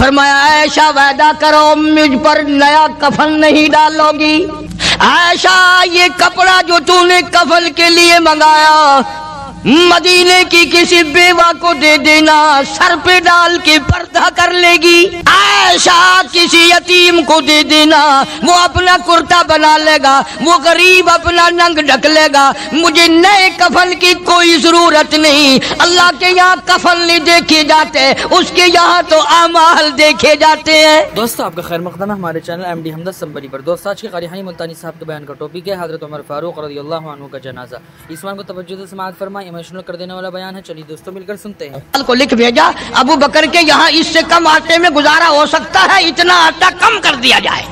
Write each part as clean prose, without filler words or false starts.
فرمایا عائشہ وعدہ کرو مجھ پر نیا کفن نہیں ڈالوگی۔ عائشہ یہ کپڑا جو تو نے کفن کے لیے منگایا مدینے کی کسی بیوہ کو دے دینا، سر پہ ڈال کے پردہ کر لے گی۔ عائشہ کسی یتیم کو دے دینا، وہ اپنا کرتا بنا لے گا، وہ غریب اپنا ننگ ڈھک لے گا، مجھے نئے کفن کی کوئی ضرورت نہیں۔ اللہ کے یہاں کفن نہیں دیکھے جاتے، اس کے یہاں تو اعمال دیکھے جاتے ہیں۔ دوستو آپ کا خیر مقدم ہے ہمارے چینل ایم ڈی حمدہ سمبری پر۔ دوست آج کے قاری حنی ملتانی صاحب کے بیان کا ٹاپک ہے حضرت عمر فاروق رضی اللہ عنہ کا جنازہ۔ اس بیان کو توجہ سے سماعت فرمائیں، ایموشنل کر دینے والا بیان ہے، چلیے دوستو مل کر سنتے ہیں۔ کو لکھ بھیجا ابو بکر کے یہاں اس سے کم آٹے میں گزارا ہو سکتا ہے، اتنا آٹا کم کر دیا جائے۔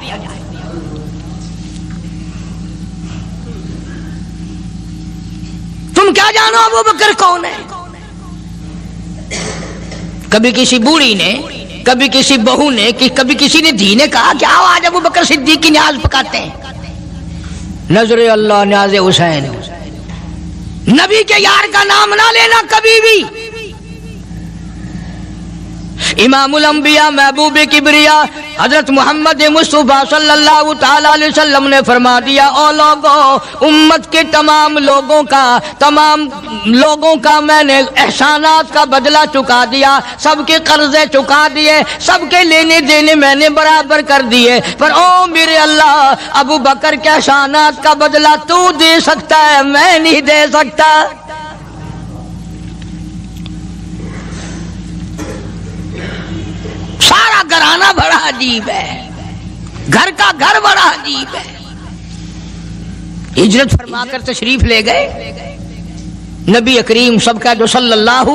تم کیا جانو ابو بکر کون ہے؟ کبھی کسی بوڑھی نے، کبھی کسی بہو نے، کبھی کسی نے دھی نے کہا کہ آؤ آج ابو بکر صدیق کی نیاز پکاتے ہیں۔ نظر اللہ نیاز حسین، نبی کے یار کا نام نہ لینا کبھی بھی۔ امام الانبیاء محبوب کبریا حضرت محمد مصطفیٰ صلی اللہ تعالی علیہ وسلم نے فرما دیا، او لوگوں، امت کے تمام لوگوں کا میں نے احسانات کا بدلہ چکا دیا، سب کے قرضے چکا دیے، سب کے لینے دینے میں نے برابر کر دیے، پر او میرے اللہ، ابو بکر کے احسانات کا بدلہ تو دے سکتا ہے، میں نہیں دے سکتا۔ سارا گھرانہ بڑا عجیب ہے، گھر کا گھر بڑا عجیب ہے۔ ہجرت فرما کر تشریف لے گئے نبی کریم سب کا جو صلی اللہ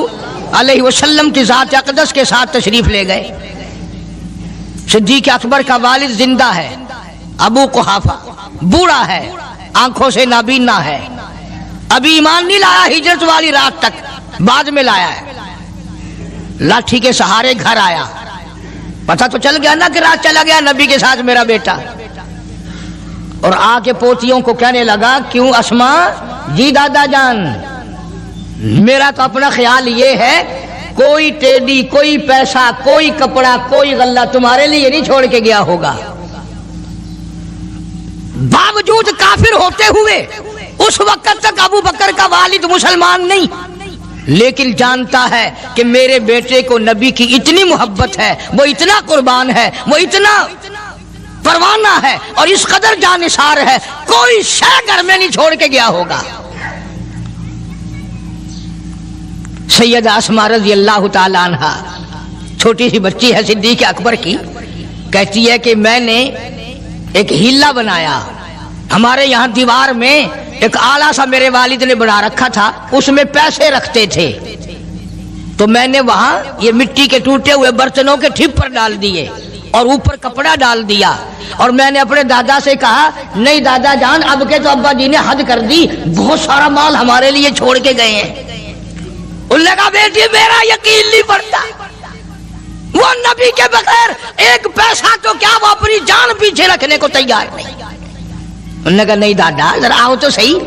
علیہ وسلم کی ذات اقدس کے ساتھ تشریف لے گئے۔ صدیق اکبر کا والد زندہ ہے، ابو قحافہ بوڑھا ہے، آنکھوں سے نابینا ہے، ابھی ایمان نہیں لایا ہجرت والی رات تک، بعد میں لایا ہے۔ لاٹھی کے سہارے گھر آیا، پتہ تو چل گیا نا کہ رات چلا گیا نبی کے ساتھ میرا بیٹا، اور آ کے پوتیوں کو کہنے لگا، کیوں اسما جی دادا جان، میرا تو اپنا خیال یہ ہے کوئی ٹیڈی، کوئی پیسہ، کوئی کپڑا، کوئی غلہ تمہارے لیے نہیں چھوڑ کے گیا ہوگا۔ باوجود کافر ہوتے ہوئے اس وقت تک ابو بکر کا والد مسلمان نہیں، لیکن جانتا ہے کہ میرے بیٹے کو نبی کی اتنی محبت ہے، وہ اتنا قربان ہے، وہ اتنا پروانہ ہے اور اس قدر جانثار ہے، کوئی شے گھر میں نہیں چھوڑ کے گیا ہوگا۔ سیدہ اسماء رضی اللہ تعالی عنہ چھوٹی سی بچی ہے صدیق اکبر کی، کہتی ہے کہ میں نے ایک ہیلا بنایا، ہمارے یہاں دیوار میں ایک آلہ سا میرے والد نے بنا رکھا تھا، اس میں پیسے رکھتے تھے، تو میں نے وہاں یہ مٹی کے ٹوٹے ہوئے برتنوں کے ٹھپر ڈال دیے اور اوپر کپڑا ڈال دیا، اور میں نے اپنے دادا سے کہا، نہیں دادا جان اب کے تو ابا جی نے حد کر دی، بہت سارا مال ہمارے لیے چھوڑ کے گئے ہیں۔ انہوں نے کہا بیٹی میرا یقین نہیں پڑتا، وہ نبی کے بغیر ایک پیسہ تو کیا وہ اپنی جان پیچھے رکھنے کو تیار نہیں۔ انہوں نے کہا نہیں دادا ذرا آؤ تو صحیح۔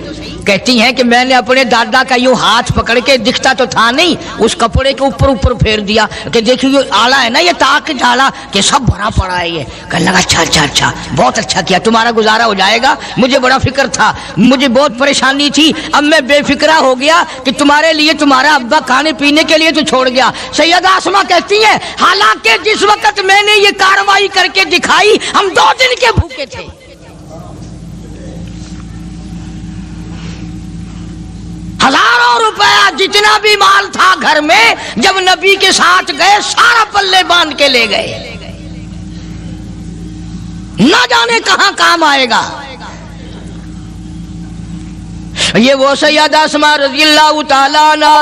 کہتی ہیں کہ میں نے اپنے دادا کا یوں ہاتھ پکڑ کے، دکھتا تو تھا نہیں، اس کپڑے کے اوپر پھیر دیا کہ دیکھیے یہ آلہ ہے نا، یہ تاک جھالا کہ سب بھرا پڑا ہے۔ یہ کہنے لگا اچھا بہت اچھا کیا، تمہارا گزارا ہو جائے گا، مجھے بڑا فکر تھا، مجھے بہت پریشانی تھی، اب میں بے فکرہ ہو گیا کہ تمہارے لیے تمہارا ابا کھانے پینے کے لیے تو چھوڑ گیا۔ سیدہ اسماء کہتی ہیں حالانکہ جس وقت میں نے یہ کارروائی کر کے دکھائی ہم 2 دن کے بھوکے تھے۔ ہزاروں روپیہ جتنا بھی مال تھا گھر میں، جب نبی کے ساتھ گئے سارا پلے باندھ کے لے گئے، نہ جانے کہاں کام آئے گا۔ یہ وہ سیدہ اسماء رضی اللہ تعالیٰ عنہ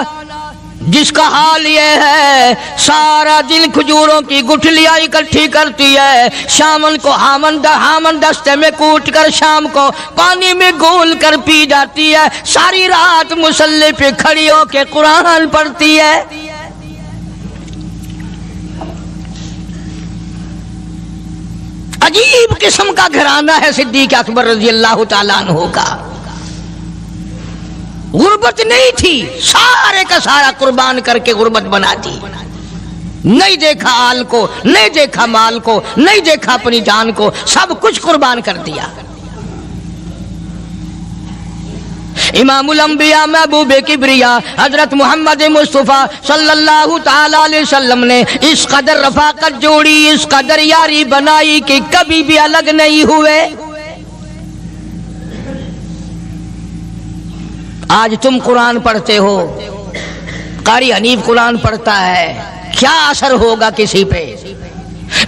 جس کا حال یہ ہے سارا دن کھجوروں کی گٹھلیاں اکٹھی کرتی ہے، شامن کو ہامن دستے میں کوٹ کر شام کو پانی میں گھول کر پی جاتی ہے، ساری رات مصلی پہ کھڑی ہو کے قرآن پڑھتی ہے۔ عجیب قسم کا گھرانہ ہے صدیق اکبر رضی اللہ تعالیٰ عنہ کا۔ غربت نہیں تھی، سارے کا سارا قربان کر کے غربت بنا دی۔ نہیں دیکھا آل کو، نہیں دیکھا مال کو، نہیں دیکھا اپنی جان کو، سب کچھ قربان کر دیا۔ امام الانبیاء محبوب کبریا حضرت محمد مصطفیٰ صلی اللہ تعالی علیہ وسلم نے اس قدر رفاقت جوڑی، اس قدر یاری بنائی کہ کبھی بھی الگ نہیں ہوئے۔ آج تم قرآن پڑھتے ہو، قاری حنیف قرآن پڑھتا ہے، کیا اثر ہوگا کسی پہ؟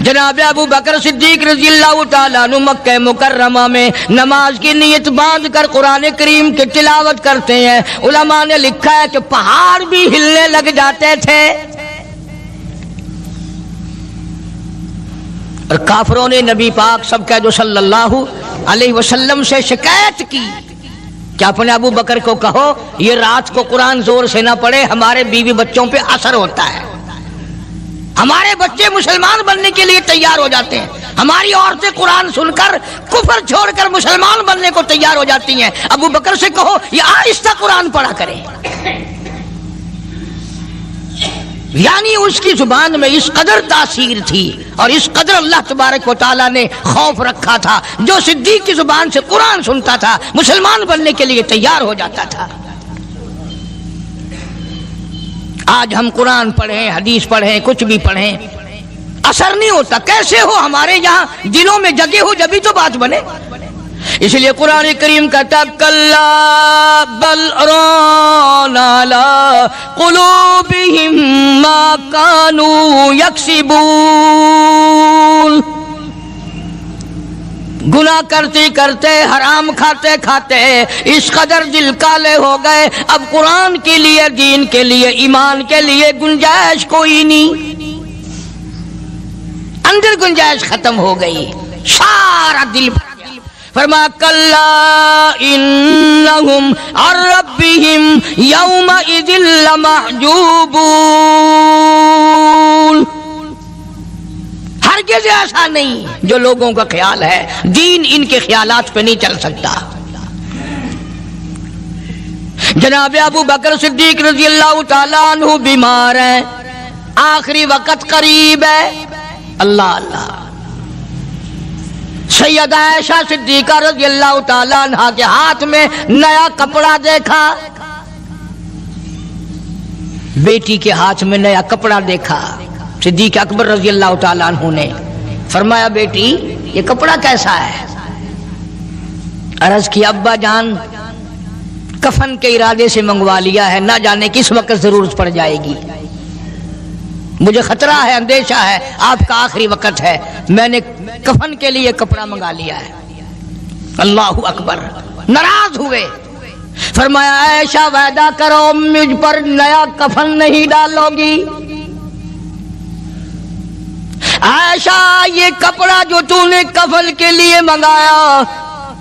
جناب ابو بکر صدیق رضی اللہ تعالیٰ عنہ مکہ مکرمہ میں نماز کی نیت باندھ کر قرآن کریم کی تلاوت کرتے ہیں۔ علماء نے لکھا ہے کہ پہاڑ بھی ہلنے لگ جاتے تھے، اور کافروں نے نبی پاک سب کا جو صلی اللہ علیہ وسلم سے شکایت کی کہ اپنے ابو بکر کو کہو یہ رات کو قرآن زور سے نہ پڑھے، ہمارے بیوی بچوں پہ اثر ہوتا ہے، ہمارے بچے مسلمان بننے کے لیے تیار ہو جاتے ہیں، ہماری عورتیں قرآن سن کر کفر چھوڑ کر مسلمان بننے کو تیار ہو جاتی ہیں، ابو بکر سے کہو یہ آہستہ قرآن پڑھا کرے۔ یعنی اس کی زبان میں اس قدر تاثیر تھی اور اس قدر اللہ تبارک و تعالیٰ نے خوف رکھا تھا، جو صدیق کی زبان سے قرآن سنتا تھا مسلمان بننے کے لیے تیار ہو جاتا تھا۔ آج ہم قرآن پڑھیں، حدیث پڑھیں، کچھ بھی پڑھیں، اثر نہیں ہوتا۔ کیسے ہو؟ ہمارے یہاں دلوں میں جگہ ہو جبھی تو بات بنے۔ اس لیے قرآن کریم کہتا کلا بل ران علی قلوبہم ما کانوا یکسبون، گناہ کرتے کرتے، حرام کھاتے کھاتے اس قدر دل کالے ہو گئے، اب قرآن کے لیے، دین کے لیے، ایمان کے لیے گنجائش کوئی نہیں، اندر گنجائش ختم ہو گئی، سارا دل بھر گیا۔ فرمایا کلا انہم عن ربہم یومئذ لمحجوبون، ہرگز ایسا نہیں جو لوگوں کا خیال ہے، دین ان کے خیالات پہ نہیں چل سکتا۔ جناب ابو بکر صدیق رضی اللہ تعالیٰ عنہ بیمار ہیں، آخری وقت قریب ہے، اللہ اللہ۔ سیدہ عائشہ صدیقہ رضی اللہ تعالیٰ عنہ کے ہاتھ میں نیا کپڑا دیکھا، بیٹی کے ہاتھ میں نیا کپڑا دیکھا، صدیق اکبر رضی اللہ تعالیٰ عنہ نے فرمایا بیٹی یہ کپڑا کیسا ہے؟ عرض کی ابا جان کفن کے ارادے سے منگوا لیا ہے، نہ جانے کس وقت ضرورت پڑ جائے گی، مجھے خطرہ ہے، اندیشہ ہے، آپ کا آخری وقت ہے، میں نے کفن کے لیے کپڑا منگا لیا ہے۔ اللہ اکبر۔ ناراض ہوئے، فرمایا عائشہ وعدہ کرو مجھ پر نیا کفن نہیں ڈالو گی۔ عائشہ یہ کپڑا جو تو نے کفن کے لیے منگایا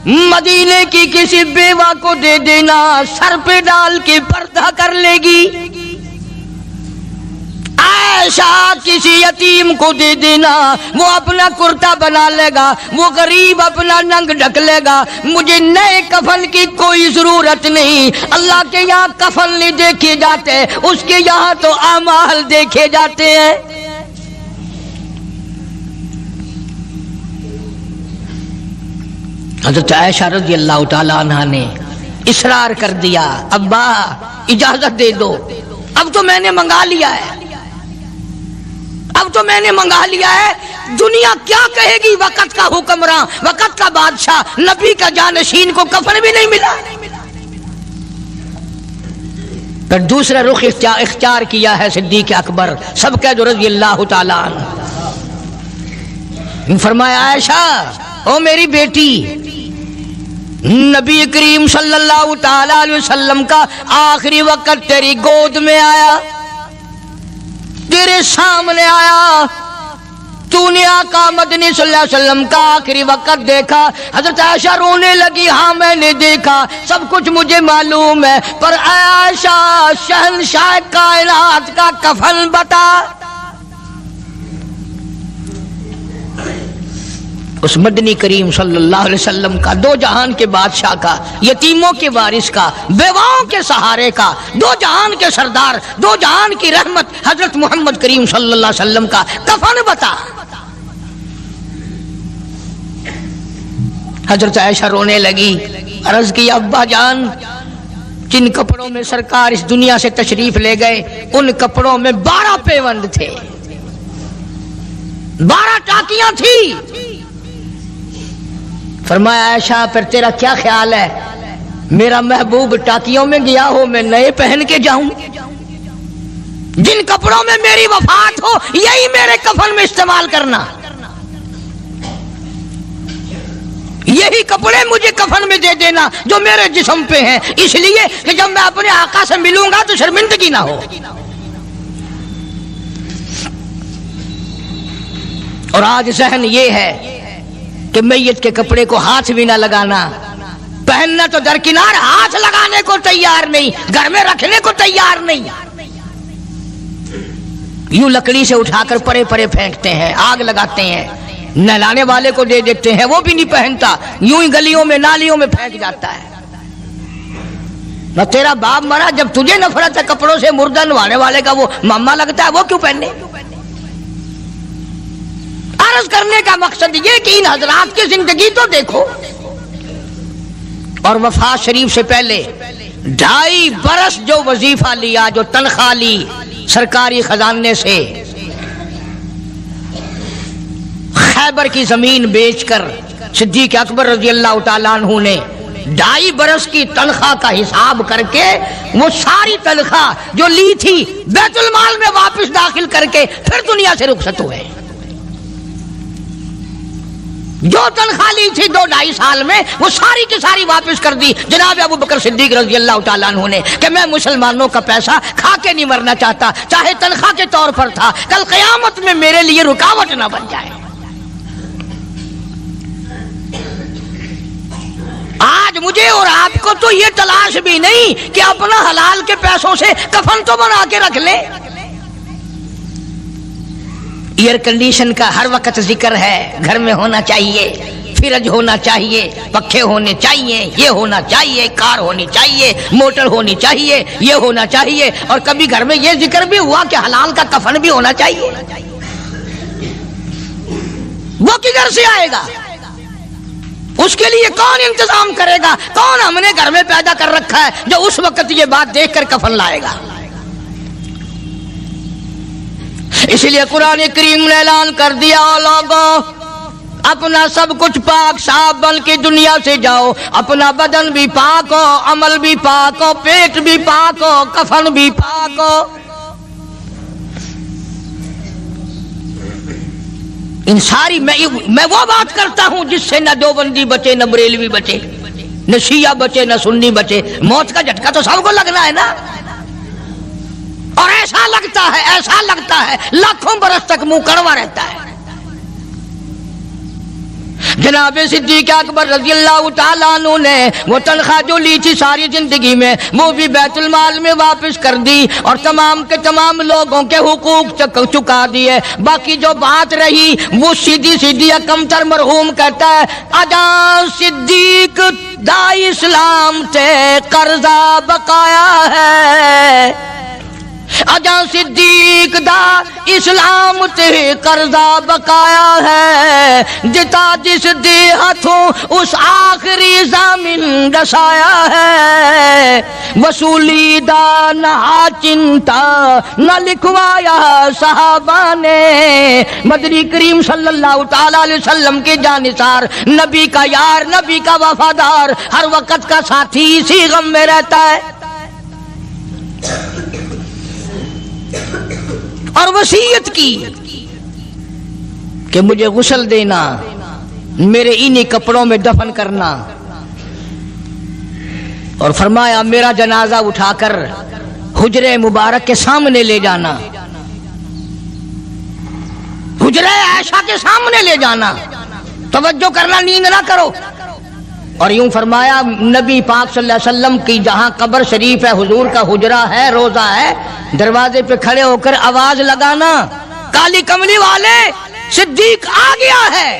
مدینے کی کسی بیوہ کو دے دینا، سر پہ ڈال کے پردہ کر لے گی۔ عائشہ کسی یتیم کو دے دینا، وہ اپنا کرتا بنا لے گا، وہ غریب اپنا ننگ ڈھک لے گا، مجھے نئے کفن کی کوئی ضرورت نہیں۔ اللہ کے یہاں کفن نہیں دیکھے جاتے، اس کے یہاں تو اعمال دیکھے جاتے ہیں۔ حضرت عائشہ رضی اللہ تعالیٰ عنہ نے اصرار کر دیا، ابا اجازت دے دو، اب تو میں نے منگا لیا ہے، اب تو میں نے منگا لیا ہے، دنیا کیا کہے گی؟ وقت کا حکمراں، وقت کا بادشاہ، نبی کا جانشین کو کفن بھی نہیں ملا۔ پھر دوسرا رخ اختیار کیا ہے صدیق اکبر سب کا جو رضی اللہ تعالیٰ عنہ، فرمایا عائشہ او میری بیٹی، نبی کریم صلی اللہ تعالیٰ علیہ وسلم کا آخری وقت تیری گود میں آیا، تیرے سامنے آیا، تو نے آقا مدنی صلی اللہ علیہ وسلم کا آخری وقت دیکھا۔ حضرت عائشہ رونے لگی، ہاں میں نے دیکھا، سب کچھ مجھے معلوم ہے، پر عائشہ شہنشاہ کائنات کا کفن بتا۔ اس مدنی کریم صلی اللہ علیہ وسلم کا، دو جہان کے بادشاہ کا، یتیموں کے وارث کا، بیواؤں کے سہارے کا، دو جہان کے سردار، دو جہان کی رحمت حضرت محمد کریم صلی اللہ علیہ وسلم کا کفن بتا۔ حضرت عائشہ رونے لگی، عرض کی ابا جان جن کپڑوں میں سرکار اس دنیا سے تشریف لے گئے ان کپڑوں میں 12 پیوند تھے، 12 ٹاکیاں تھی۔ فرمایا عائشہ پھر تیرا کیا خیال ہے، میرا محبوب ٹاکیوں میں گیا ہو میں نئے پہن کے جاؤں؟ جن کپڑوں میں میری وفات ہو یہی میرے کفن میں استعمال کرنا، یہی کپڑے مجھے کفن میں دے دینا جو میرے جسم پہ ہیں، اس لیے کہ جب میں اپنے آقا سے ملوں گا تو شرمندگی نہ ہو۔ اور آج ذہن یہ ہے کہ میت کے کپڑے کو ہاتھ بھی نہ لگانا، پہننا تو درکنار، ہاتھ لگانے کو تیار نہیں، گھر میں رکھنے کو تیار نہیں، یوں لکڑی سے اٹھا کر پرے پرے پھینکتے ہیں، آگ لگاتے ہیں، نہلانے والے کو دے دیتے ہیں وہ بھی نہیں پہنتا، یوں ہی گلیوں میں نالیوں میں پھینک جاتا ہے۔ نہ تیرا باپ مرا، جب تجھے نفرت ہے کپڑوں سے، مردہ نوانے والے کا وہ ماما لگتا ہے، وہ کیوں پہنے؟ عرض کرنے کا مقصد یہ کہ ان حضرات کی زندگی تو دیکھو، اور وفات شریف سے پہلے 2.5 برس جو وظیفہ لیا، جو تنخواہ لی سرکاری خزانے سے، خیبر کی زمین بیچ کر صدیق اکبر رضی اللہ تعالیٰ عنہ نے 2.5 برس کی تنخواہ کا حساب کر کے وہ ساری تنخواہ جو لی تھی بیت المال میں واپس داخل کر کے پھر دنیا سے رخصت ہوئے۔ جو تنخواہ لی تھی 2-2.5 سال میں وہ ساری کی ساری واپس کر دی جناب ابو بکر صدیق رضی اللہ تعالیٰ عنہ نے، کہ میں مسلمانوں کا پیسہ کھا کے نہیں مرنا چاہتا، چاہے تنخواہ کے طور پر تھا، کل قیامت میں میرے لیے رکاوٹ نہ بن جائے۔ آج مجھے اور آپ کو تو یہ تلاش بھی نہیں کہ اپنا حلال کے پیسوں سے کفن تو بنا کے رکھ لیں۔ ایئر کنڈیشن کا ہر وقت ذکر ہے، گھر میں ہونا چاہیے، فریج ہونا چاہیے، پنکھے ہونے چاہیے، یہ ہونا چاہیے، کار ہونی چاہیے، موٹر ہونی چاہیے، یہ ہونا چاہیے، اور کبھی گھر میں یہ ذکر بھی ہوا کہ حلال کا کفن بھی ہونا چاہیے۔ وہ کدھر سے آئے گا؟ اس کے لیے کون انتظام کرے گا؟ کون ہم نے گھر میں پیدا کر رکھا ہے جو اس وقت یہ بات دیکھ کر کفن لائے گا؟ اس لیے قرآن کریم نے اعلان کر دیا، لوگوں اپنا سب کچھ پاک صاف بن کے دنیا سے جاؤ، اپنا بدن بھی پاک ہو، عمل بھی پاک ہو، پیٹ بھی پاک ہو، کفن بھی پاک ہو۔ ان ساری میں وہ بات کرتا ہوں جس سے نہ دیوبندی بچے، نہ بریلوی بچے، نہ شیعہ بچے، نہ سنی بچے۔ موت کا جھٹکا تو سب کو لگنا ہے نا، اور ایسا لگتا ہے لاکھوں برس تک منہ کڑوا رہتا ہے۔ جناب صدیق اکبر رضی اللہ تعالیٰ عنہ نے وہ تنخواہ جو لی تھی ساری زندگی میں وہ بھی بیت المال میں واپس کر دی، اور تمام کے تمام لوگوں کے حقوق چکا دیے۔ باقی جو بات رہی وہ سیدھی کمتر مرحوم کہتا ہے، اجاں صدیق دا اسلام تے قرضہ بقایا ہے، اجاں صدیق دا اسلام تے قرضہ بقایا ہے، جتا جس دے ہاتھوں اس آخری زمین دسایا ہے، وصولی دا نہ چنتا نہ لکھوایا صحابہ نے، مدنی کریم صلی اللہ تعالی علیہ وسلم کے جانثار، نبی کا یار، نبی کا وفادار، ہر وقت کا ساتھی، اسی غم میں رہتا ہے۔ اور وصیت کی کہ مجھے غسل دینا، میرے انہی کپڑوں میں دفن کرنا، اور فرمایا میرا جنازہ اٹھا کر حجرے مبارک کے سامنے لے جانا، حجرے عائشہ کے سامنے لے جانا، توجہ کرنا، نیند نہ کرو۔ اور یوں فرمایا نبی پاک صلی اللہ علیہ وسلم کی جہاں قبر شریف ہے، حضور کا حجرہ ہے، روضہ ہے، دروازے پہ کھڑے ہو کر آواز لگانا، کالی کملی والے صدیق آ گیا ہے۔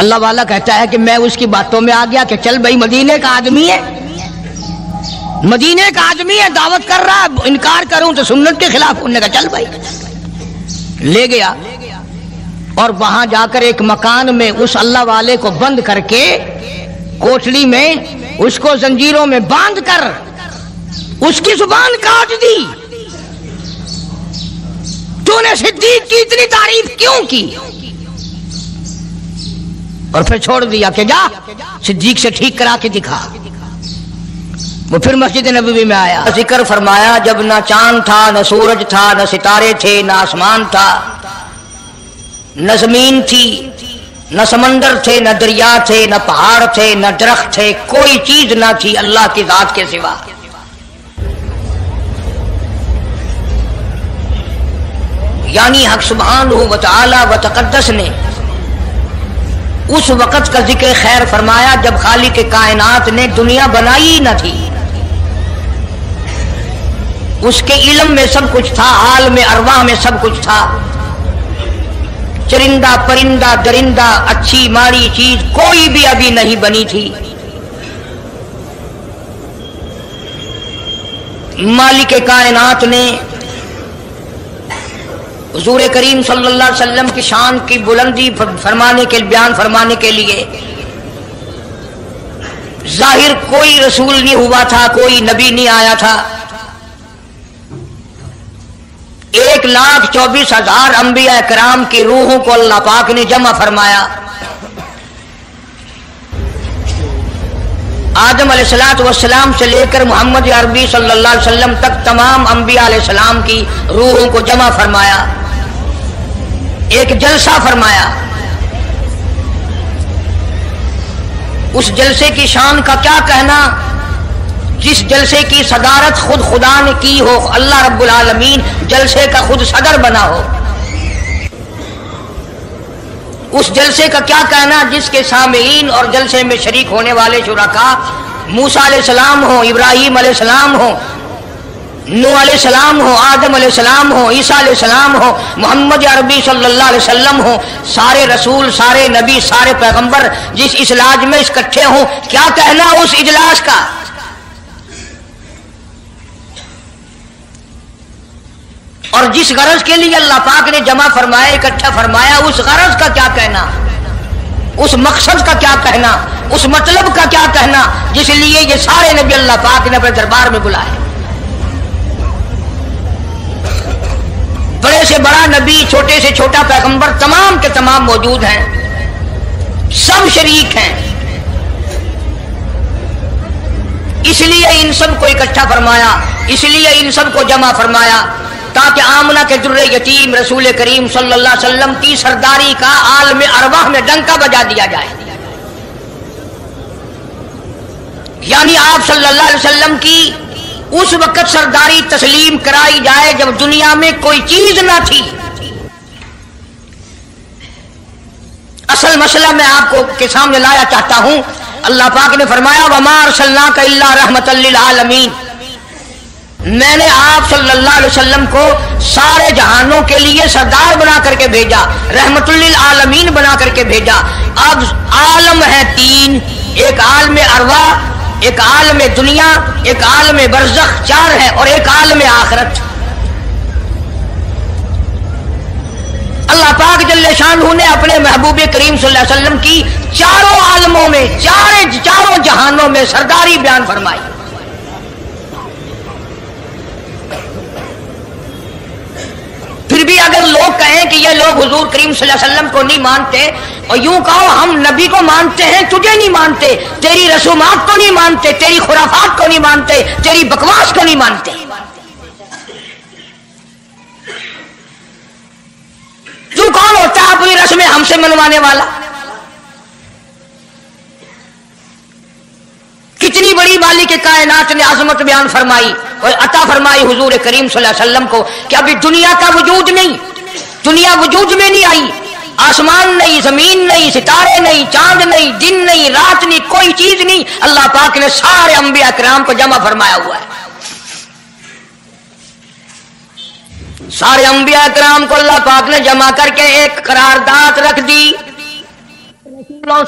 اللہ والا کہتا ہے کہ میں اس کی باتوں میں آ گیا کہ چل بھائی مدینے کا آدمی ہے، مدینے کا آدمی ہے، دعوت کر رہا ہے، انکار کروں تو سنت کے خلاف، انہوں نے کہا چل بھائی، لے گیا اور وہاں جا کر ایک مکان میں اس اللہ والے کو بند کر کے کوٹڑی میں اس کو زنجیروں میں باندھ کر اس کی زبان کاٹ دی۔ تو نے صدیق کی اتنی تعریف کیوں کی؟ اور پھر چھوڑ دیا کہ جا صدیق سے ٹھیک کرا کے دکھا۔ وہ پھر مسجد نبوی میں آیا، ذکر فرمایا جب نہ چاند تھا، نہ سورج تھا، نہ ستارے تھے، نہ آسمان تھا، نہ زمین تھی، نہ سمندر تھے، نہ دریا تھے، نہ پہاڑ تھے، نہ درخت تھے، کوئی چیز نہ تھی اللہ کی ذات کے سوا۔ یعنی حق سبحانہ و تعالی و تقدس نے اس وقت کا ذکر خیر فرمایا جب خالق کائنات نے دنیا بنائی نہ تھی، اس کے علم میں سب کچھ تھا، عالم ارواح میں سب کچھ تھا، چرندہ پرندہ درندہ اچھی ماڑی چیز کوئی بھی ابھی نہیں بنی تھی۔ مالک کائنات نے حضور کریم صلی اللہ علیہ وسلم کی شان کی بلندی بیان فرمانے کے لیے ظاہر کوئی رسول نہیں ہوا تھا، کوئی نبی نہیں آیا تھا، 1,24,000 انبیاء کرام کی روحوں کو اللہ پاک نے جمع فرمایا۔ آدم علیہ السلام سے لے کر محمد عربی صلی اللہ علیہ وسلم تک تمام انبیاء علیہ السلام کی روحوں کو جمع فرمایا، ایک جلسہ فرمایا۔ اس جلسے کی شان کا کیا کہنا، جس جلسے کی صدارت خود خدا نے کی ہو، اللہ رب العالمین جلسے کا خود صدر بنا ہو۔ اس جلسے کا کیا کہنا جس کے سامعین اور جلسے میں شریک ہونے والے شرکاء موسیٰ علیہ السلام ہو، ابراہیم علیہ السلام ہو، نوح علیہ السلام ہو، آدم علیہ السلام ہو، عیسیٰ علیہ السلام ہو، محمد عربی صلی اللہ علیہ وسلم ہو، سارے رسول، سارے نبی، سارے پیغمبر جس اجلاس میں اکٹھے ہوں، کیا کہنا اس اجلاس کا؟ اور جس غرض کے لیے اللہ پاک نے جمع فرمایا، اکٹھا فرمایا، اس غرض کا کیا کہنا، اس مقصد کا کیا کہنا، اس مطلب کا کیا کہنا جس لیے یہ سارے نبی اللہ پاک نے اپنے دربار میں بلائے۔ بڑے سے بڑا نبی، چھوٹے سے چھوٹا پیغمبر، تمام کے تمام موجود ہیں، سب شریک ہیں، اس لیے ان سب کو اکٹھا فرمایا، اس لیے ان سب کو جمع فرمایا تاکہ آمنہ کے در یتیم رسول کریم صلی اللہ علیہ وسلم کی سرداری کا عالم ارواح میں ڈنکا بجا دیا جائے۔ یعنی آپ صلی اللہ علیہ وسلم کی اس وقت سرداری تسلیم کرائی جائے جب دنیا میں کوئی چیز نہ تھی۔ اصل مسئلہ میں آپ کو کے سامنے لایا چاہتا ہوں، اللہ پاک نے فرمایا وَمَا أَرْسَلْنَاكَ إِلَّا رَحْمَةً لِّلْعَالَمِينَ، میں نے آپ صلی اللہ علیہ وسلم کو سارے جہانوں کے لیے سردار بنا کر کے بھیجا، رحمت للعالمین بنا کر کے بھیجا۔ اب عالم ہے تین، ایک عالم ارواح، ایک عالم دنیا، ایک عالم برزخ، چار ہے، اور ایک عالم آخرت۔ اللہ پاک جل شانہ نے اپنے محبوب کریم صلی اللہ علیہ وسلم کی چاروں عالموں میں، چاروں جہانوں میں سرداری بیان فرمائی۔ پھر بھی اگر لوگ کہیں کہ یہ لوگ حضور کریم صلی اللہ علیہ وسلم کو نہیں مانتے، اور یوں کہو ہم نبی کو مانتے ہیں، تجھے نہیں مانتے، تیری رسومات کو نہیں مانتے، تیری خرافات کو نہیں مانتے، تیری بکواس کو نہیں مانتے، تو کون ہوتا ہے اپنی رسمیں ہم سے منوانے والا؟ کتنی بڑی مالک کائنات نے عظمت بیان فرمائی اور عطا فرمائی حضور کریم صلی اللہ علیہ وسلم کو کہ ابھی دنیا کا وجود نہیں، دنیا وجود میں نہیں آئی، آسمان نہیں، زمین نہیں، ستارے نہیں، چاند نہیں، دن نہیں، رات نہیں، کوئی چیز نہیں، اللہ پاک نے سارے انبیاء کرام کو جمع فرمایا ہوا ہے۔ سارے انبیاء کرام کو اللہ پاک نے جمع کر کے ایک قرارداد رکھ دی،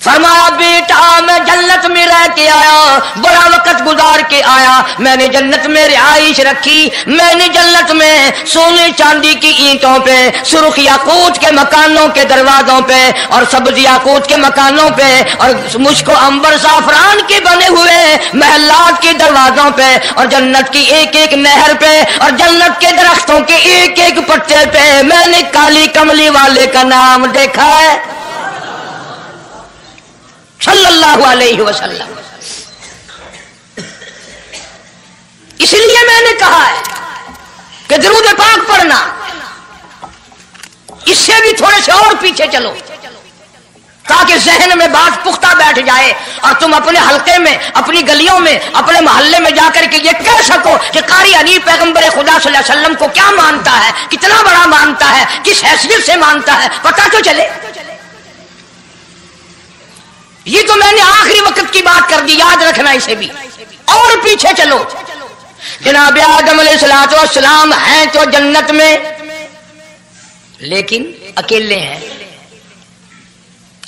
فرمایا بیٹا میں جنت میں رہ کے آیا، بڑا وقت گزار کے آیا، میں نے جنت میں رہائش رکھی، میں نے جنت میں سونے چاندی کی اینٹوں پہ، سرخ یاقوت کے مکانوں کے دروازوں پہ اور سبز یاقوت کے مکانوں پہ اور مشک و عنبر زعفران کے بنے ہوئے محلات کے دروازوں پہ اور جنت کی ایک ایک نہر پہ اور جنت کے درختوں کے ایک ایک پتے پہ میں نے کالی کملی والے کا نام دیکھا ہے صلی اللہ علیہ وسلم۔ اس لیے میں نے کہا ہے کہ درود پاک پڑھنا، اس سے بھی تھوڑے سے اور پیچھے چلو تاکہ ذہن میں بات پختہ بیٹھ جائے اور تم اپنے حلقے میں، اپنی گلیوں میں، اپنے محلے میں جا کر کے یہ کہہ سکو کہ قاری انیب پیغمبر خدا صلی اللہ علیہ وسلم کو کیا مانتا ہے، کتنا بڑا مانتا ہے، کس حیثیت سے مانتا ہے، پتہ تو چلے۔ یہ تو میں نے آخری وقت کی بات کر دی، یاد رکھنا اسے بھی۔ اور پیچھے چلو، جناب آدم علیہ السلام ہیں تو جنت میں، لیکن اکیلے ہیں،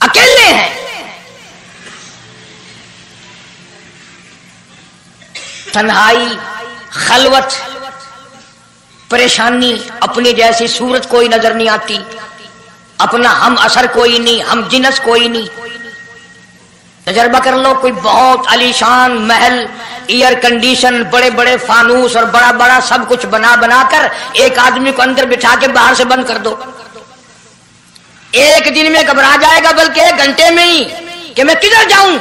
اکیلے ہیں۔ تنہائی، خلوت، پریشانی، اپنی جیسی صورت کوئی نظر نہیں آتی، اپنا ہم اثر کوئی نہیں، ہم جنس کوئی نہیں۔ تجربہ کر لو، کوئی بہت عالیشان محل، ایئر کنڈیشن، بڑے بڑے فانوس اور بڑا بڑا سب کچھ بنا بنا کر ایک آدمی کو اندر بٹھا کے باہر سے بند کر دو، ایک دن میں گھبرا جائے گا، بلکہ ایک گھنٹے میں ہی کہ میں کدھر جاؤں،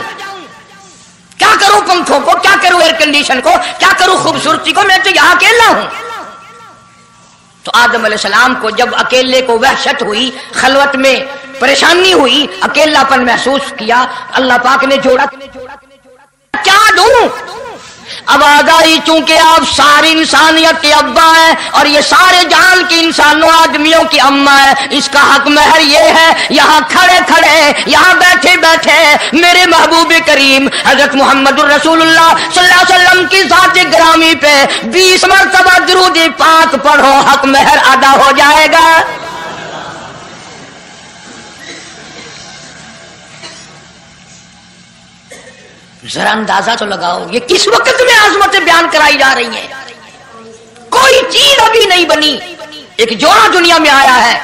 کیا کروں پنکھوں کو، کیا کروں ایئر کنڈیشن کو، کیا کروں خوبصورتی کو، میں تو یہاں اکیلا ہوں۔ تو آدم علیہ السلام کو جب اکیلے کو وحشت ہوئی، خلوت میں پریشانی ہوئی، اکیلا پن محسوس کیا، اللہ پاک نے جوڑا، کیا دوں؟ آواز آئی چونکہ آپ ساری انسانیت کے ابا ہیں اور یہ سارے جہان کے انسانوں آدمیوں کی اماں ہے، اس کا حق مہر یہ ہے، یہاں کھڑے کھڑے، یہاں بیٹھے بیٹھے میرے محبوب کریم حضرت محمد الرسول اللہ صلی اللہ علیہ وسلم کی ذات گرامی پہ 20 مرتبہ درود پاک پڑھو، حق مہر ادا ہو جائے گا۔ ذرا اندازہ تو لگاؤ یہ کس وقت میں عظمتیں بیان کرائی جا رہی ہیں، کوئی چیز ابھی نہیں بنی، ایک جوڑا دنیا میں آیا ہے،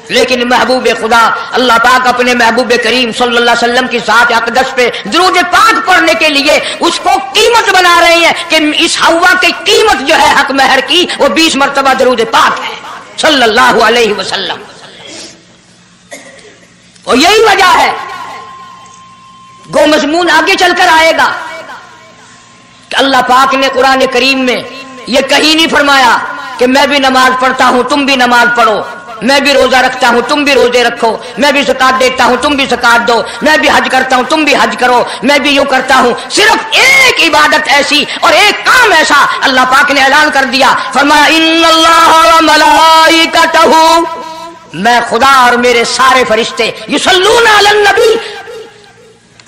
لیکن محبوب خدا اللہ پاک اپنے محبوب کریم صلی اللہ علیہ وسلم کی ذات اقدس پہ درود پاک پڑھنے کے لیے اس کو قیمت بنا رہے ہیں کہ اس ہوا کی قیمت جو ہے حق مہر کی وہ 20 مرتبہ درود پاک ہے صلی اللہ علیہ وسلم۔ اور یہی وجہ ہے، گو مضمون آگے چل کر آئے گا کہ اللہ پاک نے قرآن کریم میں یہ کہیں نہیں فرمایا کہ میں بھی نماز پڑھتا ہوں تم بھی نماز پڑھو، میں بھی روزہ رکھتا ہوں تم بھی روزے رکھو، میں بھی زکات دیتا ہوں تم بھی زکات دو، میں بھی حج کرتا ہوں تم بھی حج کرو، میں بھی یوں کرتا ہوں۔ صرف ایک عبادت ایسی اور ایک کام ایسا اللہ پاک نے اعلان کر دیا، فرمایا ان اللہ وملائکتہ، میں خدا اور میرے سارے فرشتے یصلون علی النبی،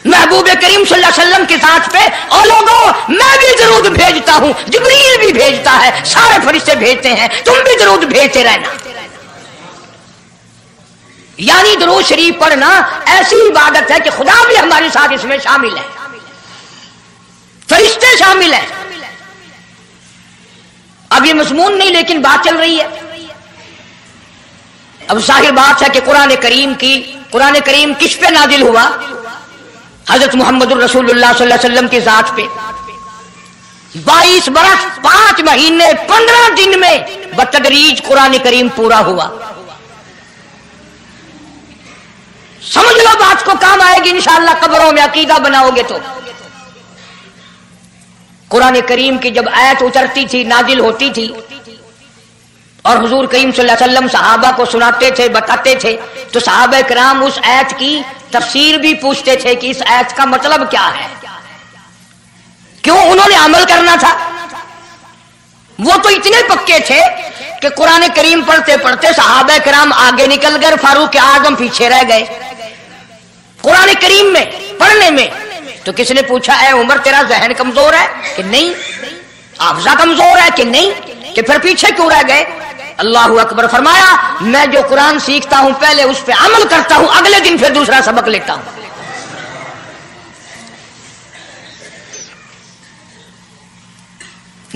محبوب کریم صلی اللہ علیہ وسلم کے ساتھ پہ، اور لوگوں میں بھی درود بھیجتا ہوں، جبریل بھی بھیجتا ہے، سارے فرشتے بھیجتے ہیں، تم بھی درود بھیجتے رہنا۔ یعنی درود شریف پڑھنا ایسی عبادت ہے کہ خدا بھی ہمارے ساتھ اس میں شامل ہے، فرشتے شامل ہیں۔ اب یہ مضمون نہیں لیکن بات چل رہی ہے۔ اب ظاہر بات ہے کہ قرآن کریم کس پہ نازل ہوا؟ حضرت محمد الرسول اللہ صلی اللہ علیہ وسلم کی ذات پہ 22 برس 5 مہینے 15 دن میں بتدریج قرآن کریم پورا ہوا۔ سمجھ لو بات کو، کام آئے گی انشاءاللہ قبروں میں عقیدہ بناؤ گے تو۔ قرآن کریم کی جب آیت اترتی تھی، نازل ہوتی تھی، اور حضور کریم صلی اللہ علیہ وسلم صحابہ کو سناتے تھے، بتاتے تھے، تو صحابہ کرام اس آیت کی تفسیر بھی پوچھتے تھے کہ اس آیت کا مطلب کیا ہے، کیوں انہوں نے عمل کرنا تھا۔ وہ تو اتنے پکے تھے کہ قرآن کریم پڑھتے پڑھتے صحابہ کرام آگے نکل گئے، فاروق اعظم پیچھے رہ گئے قرآن کریم میں پڑھنے میں۔ تو کس نے پوچھا اے عمر تیرا ذہن کمزور ہے کہ نہیں، حافظہ کمزور ہے کہ نہیں، کہ پھر پیچھے کیوں رہ گئے؟ اللہ اکبر، فرمایا میں جو قرآن سیکھتا ہوں پہلے اس پہ عمل کرتا ہوں، اگلے دن پھر دوسرا سبق لیتا ہوں۔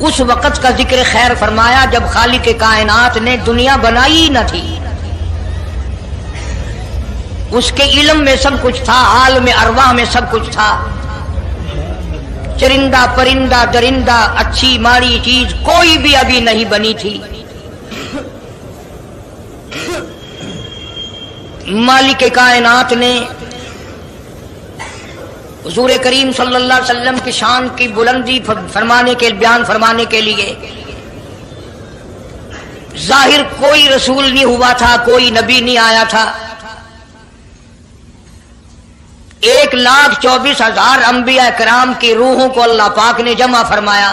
اس وقت کا ذکر خیر فرمایا جب خالق کائنات نے دنیا بنائی نہ تھی. اس کے علم میں سب کچھ تھا، عالم ارواح میں سب کچھ تھا. چرندہ پرندہ درندہ اچھی ماڑی چیز کوئی بھی ابھی نہیں بنی تھی. مالک کائنات نے حضور کریم صلی اللہ علیہ وسلم کی شان کی بلندی بیان فرمانے کے لیے ظاہر کوئی رسول نہیں ہوا تھا، کوئی نبی نہیں آیا تھا. 1,24,000 انبیاء کرام کی روحوں کو اللہ پاک نے جمع فرمایا.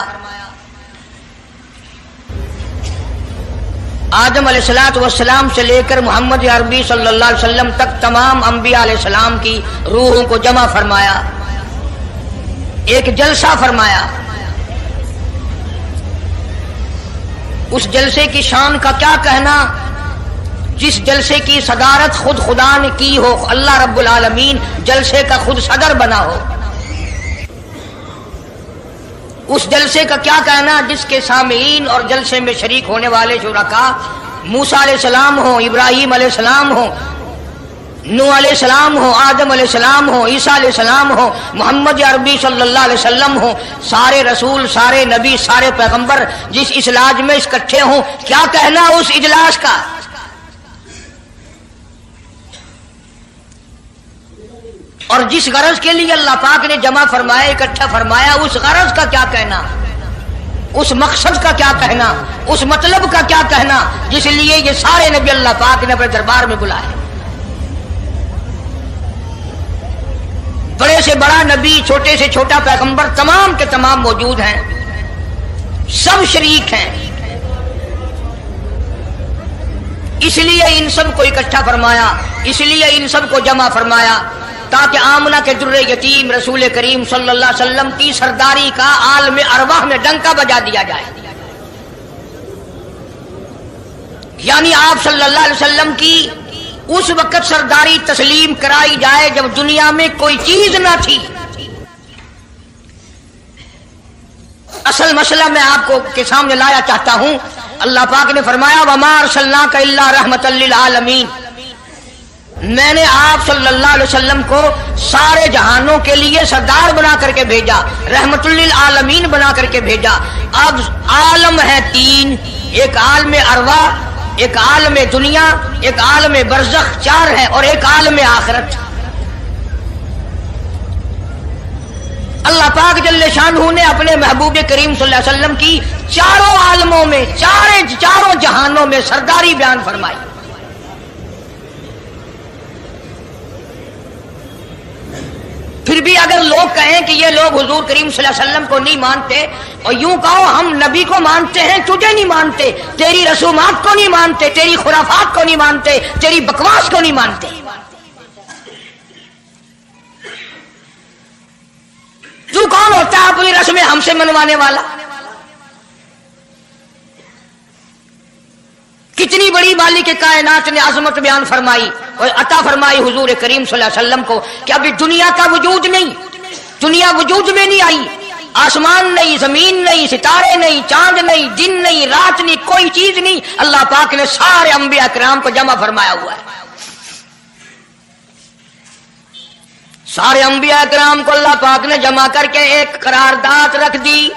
آدم علیہ السلام سے لے کر محمد عربی صلی اللہ علیہ وسلم تک تمام انبیاء علیہ السلام کی روحوں کو جمع فرمایا، ایک جلسہ فرمایا. اس جلسے کی شان کا کیا کہنا، جس جلسے کی صدارت خود خدا نے کی ہو، اللہ رب العالمین جلسے کا خود صدر بنا ہو. اس جلسے کا کیا کہنا جس کے سامعین اور جلسے میں شریک ہونے والے شرکاء موسیٰ علیہ السلام ہوں، ابراہیم علیہ السلام ہوں، نوح علیہ السلام ہوں، آدم علیہ السلام ہوں، عیسیٰ علیہ السلام ہوں، محمد عربی صلی اللہ علیہ وسلم ہوں. سارے رسول، سارے نبی، سارے پیغمبر جس اجلاس میں اکٹھے ہوں، کیا کہنا اس اجلاس کا. اور جس غرض کے لیے اللہ پاک نے جمع فرمایا، اکٹھا فرمایا، اس غرض کا کیا کہنا، اس مقصد کا کیا کہنا، اس مطلب کا کیا کہنا جس لیے یہ سارے نبی اللہ پاک نے اپنے دربار میں بلائے. بڑے سے بڑا نبی، چھوٹے سے چھوٹا پیغمبر، تمام کے تمام موجود ہیں، سب شریک ہیں. اس لیے ان سب کو اکٹھا فرمایا، اس لیے ان سب کو جمع فرمایا تاکہ آمنہ کے در یتیم رسول کریم صلی اللہ علیہ وسلم کی سرداری کا عالم ارواح میں ڈنکا بجا دیا جائے. یعنی آپ صلی اللہ علیہ وسلم کی اس وقت سرداری تسلیم کرائی جائے جب دنیا میں کوئی چیز نہ تھی. اصل مسئلہ میں آپ کو کے سامنے لایا چاہتا ہوں. اللہ پاک نے فرمایا وَمَا أَرْسَلْنَاكَ إِلَّا رَحْمَةً لِّلْعَالَمِينَ، میں نے آپ صلی اللہ علیہ وسلم کو سارے جہانوں کے لیے سردار بنا کر کے بھیجا، رحمت للعالمین بنا کر کے بھیجا. اب عالم ہے تین، ایک عالم ارواح، ایک عالم دنیا، ایک عالم برزخ، 4 ہے، اور ایک عالم آخرت. اللہ پاک جل شانہ نے اپنے محبوب کریم صلی اللہ علیہ وسلم کی چاروں عالموں میں، چاروں جہانوں میں سرداری بیان فرمائی. پھر بھی اگر لوگ کہیں کہ یہ لوگ حضور کریم صلی اللہ علیہ وسلم کو نہیں مانتے، اور یوں کہو ہم نبی کو مانتے ہیں، تجھے نہیں مانتے، تیری رسومات کو نہیں مانتے، تیری خرافات کو نہیں مانتے، تیری بکواس کو نہیں مانتے. تو کون ہوتا ہے اپنی رسمیں ہم سے منوانے والا؟ کتنی بڑی مالک کائنات نے عظمت بیان فرمائی اور عطا فرمائی حضور کریم صلی اللہ علیہ وسلم کو کہ ابھی دنیا کا وجود نہیں، دنیا وجود میں نہیں آئی، آسمان نہیں، زمین نہیں، ستارے نہیں، چاند نہیں، دن نہیں، رات نہیں، کوئی چیز نہیں. اللہ پاک نے سارے انبیاء کرام کو جمع فرمایا ہوا ہے. سارے انبیاء کرام کو اللہ پاک نے جمع کر کے ایک قرارداد رکھ دی.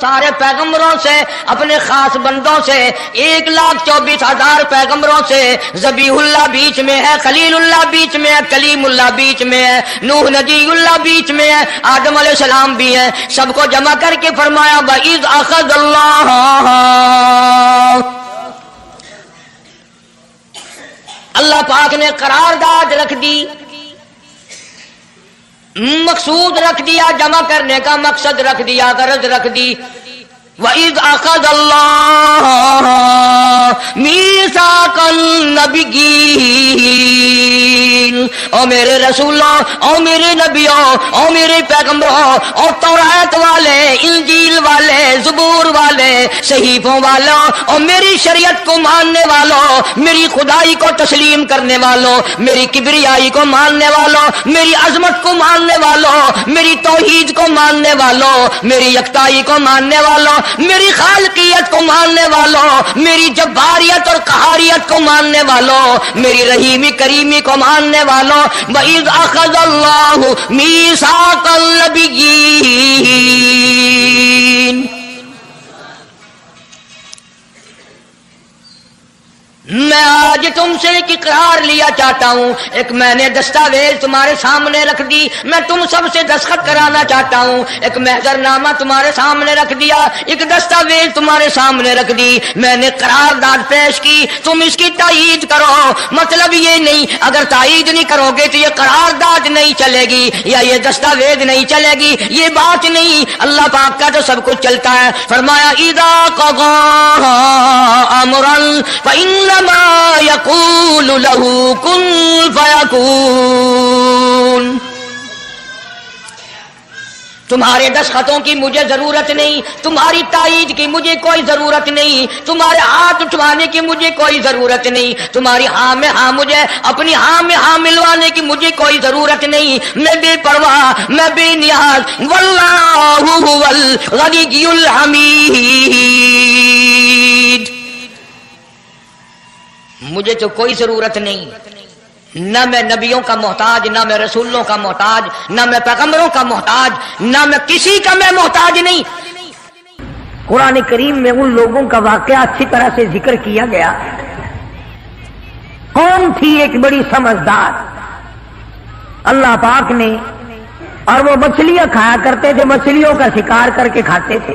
سارے پیغمبروں سے، اپنے خاص بندوں سے، 1,24,000 پیغمبروں سے، ذبیح اللہ بیچ میں ہے، خلیل اللہ بیچ میں ہے، کلیم اللہ بیچ میں ہے، نوح نجی اللہ بیچ میں ہے، آدم علیہ السلام بھی ہے. سب کو جمع کر کے فرمایا وَإِذْ أَخَذَ اللَّهُ، اللہ پاک نے قرارداد رکھ دی، مقصود رکھ دیا، جمع کرنے کا مقصد رکھ دیا، غرض رکھ دی. وَإِذْ أَخَذَ اللَّهُ مِيثَاقَ النَّبِيِّينَ، او میرے رسولوں، او میرے نبیوں، او میرے پیغمبروں، اور تورات والے، انجیل والے، زبور والے، صحیفوں والوں، اور میری شریعت کو ماننے والوں، میری خدائی کو تسلیم کرنے والوں، میری کبریائی کو ماننے والوں، میری عظمت کو ماننے والوں، میری توحید کو ماننے والوں، میری یکتائی کو ماننے والوں، میری خالقیت کو ماننے والوں، میری جباریت اور قہاریت کو ماننے والوں، میری رحیمی کریمی کو ماننے والوں، وَإِذْ أَخَذَ اللَّهُ مِيثَاقَ النَّبِيِّينَ، میں آج تم سے ایک اقرار لیا چاہتا ہوں، ایک میں نے دستاویز تمہارے سامنے رکھ دی، میں تم سب سے دستخط کرانا چاہتا ہوں، ایک محضر نامہ تمہارے سامنے رکھ دیا، ایک دستاویز تمہارے سامنے رکھ دی، میں نے قرارداد پیش کی، تم اس کی تائید کرو۔ مطلب یہ نہیں اگر تائید نہیں کرو گے تو یہ قرارداد نہیں چلے گی یا یہ دستاویز نہیں چلے گی، یہ بات نہیں، اللہ پاک کا تو سب کچھ چلتا ہے۔ فرمایا اذا قضى امرا فإنما يقول له كن فيكون۔ تمہارے دستخطوں کی مجھے ضرورت نہیں، تمہاری تائید کی مجھے کوئی ضرورت نہیں، تمہارے ہاتھ اٹھوانے کی مجھے کوئی ضرورت نہیں، تمہاری ہاں میں ہاں مجھے اپنی ہاں میں ہاں ملوانے کی مجھے کوئی ضرورت نہیں، میں بے پرواہ، میں بے نیاز، واللہ هو الغنی الحمید، مجھے تو کوئی ضرورت نہیں، نہ میں نبیوں کا محتاج، نہ میں رسولوں کا محتاج، نہ میں پیغمبروں کا محتاج، نہ میں کسی کا میں محتاج نہیں۔ قرآن کریم میں ان لوگوں کا واقعہ اچھی طرح سے ذکر کیا گیا۔ قوم تھی ایک بڑی سمجھدار، اللہ پاک نے، اور وہ مچھلیاں کھایا کرتے تھے، مچھلیوں کا شکار کر کے کھاتے تھے۔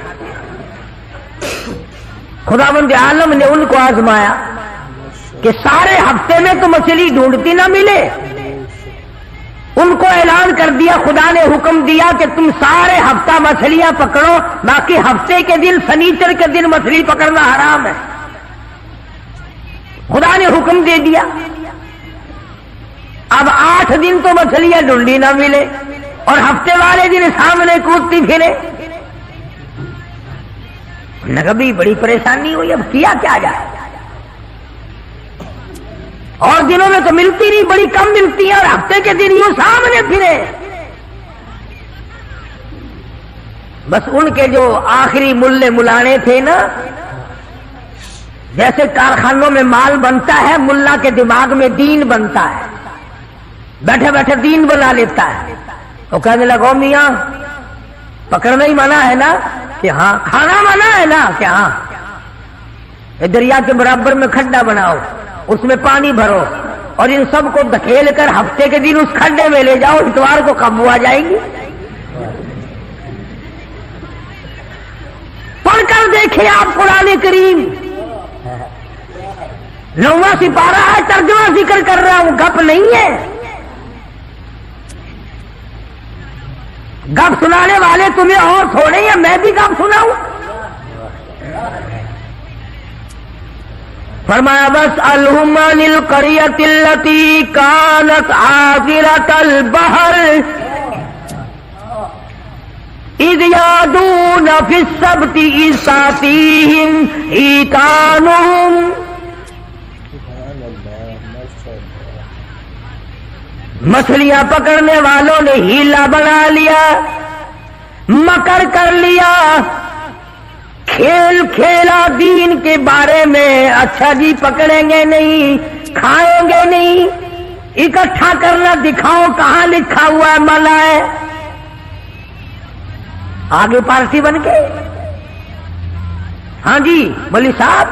خداوند عالم نے ان کو آزمایا کہ سارے ہفتے میں تو مچھلی ڈھونڈتی نہ ملے، ان کو اعلان کر دیا، خدا نے حکم دیا کہ تم سارے ہفتہ مچھلیاں پکڑو، باقی ہفتے کے دن سنیچر کے دن مچھلی پکڑنا حرام ہے۔ خدا نے حکم دے دیا۔ اب 8 دن تو مچھلیاں ڈھونڈی نہ ملے اور ہفتے والے دن سامنے کودتی پھرے، نگبی بڑی پریشانی ہوئی، اب کیا کیا جائے، اور دنوں میں تو ملتی نہیں، بڑی کم ملتی ہے، اور ہفتے کے دن یوں سامنے پھرے۔ بس ان کے جو آخری ملے ملانے تھے نا، جیسے کارخانوں میں مال بنتا ہے، ملا کے دماغ میں دین بنتا ہے، بیٹھے بیٹھے دین بنا لیتا ہے۔ تو کہنے لگو میاں پکڑنا ہی منع ہے نا؟ کہ ہاں۔ کھانا منع ہے نا؟ کہ ہاں۔ دریا کے برابر میں کھڈا بناؤ، اس میں پانی بھرو، اور ان سب کو دھکیل کر ہفتے کے دن اس کھڈے میں لے جاؤ، اتوار کو قابو آ جائے گی۔ پڑھ کر دیکھیں آپ قرآن کریم، 9واں سپارہ ہے، ترجمہ ذکر کر رہا ہوں، گپ نہیں ہے۔ گپ سنانے والے تمہیں اور تھوڑے ہیں، میں بھی گپ سناؤں؟ فرمایا وَاسْأَلْهُمْ عَنِ الْقَرْيَةِ الَّتِي كَانَتْ حَاضِرَةَ الْبَحْرِ إِذْ يَعْدُونَ فِي السَّبْتِ إِذْ تَأْتِيهِمْ حِيتَانُهُمْ، مچھلیاں پکڑنے والوں نے ہیلا بنا لیا، مکر کر لیا، کھیل کھیلا دین کے بارے میں، اچھا جی پکڑیں گے نہیں، کھائیں گے نہیں، اکٹھا کرنا دکھاؤ کہاں لکھا ہوا ہے، منع ہے۔ آگے پارٹی بن کے، ہاں جی مولوی صاحب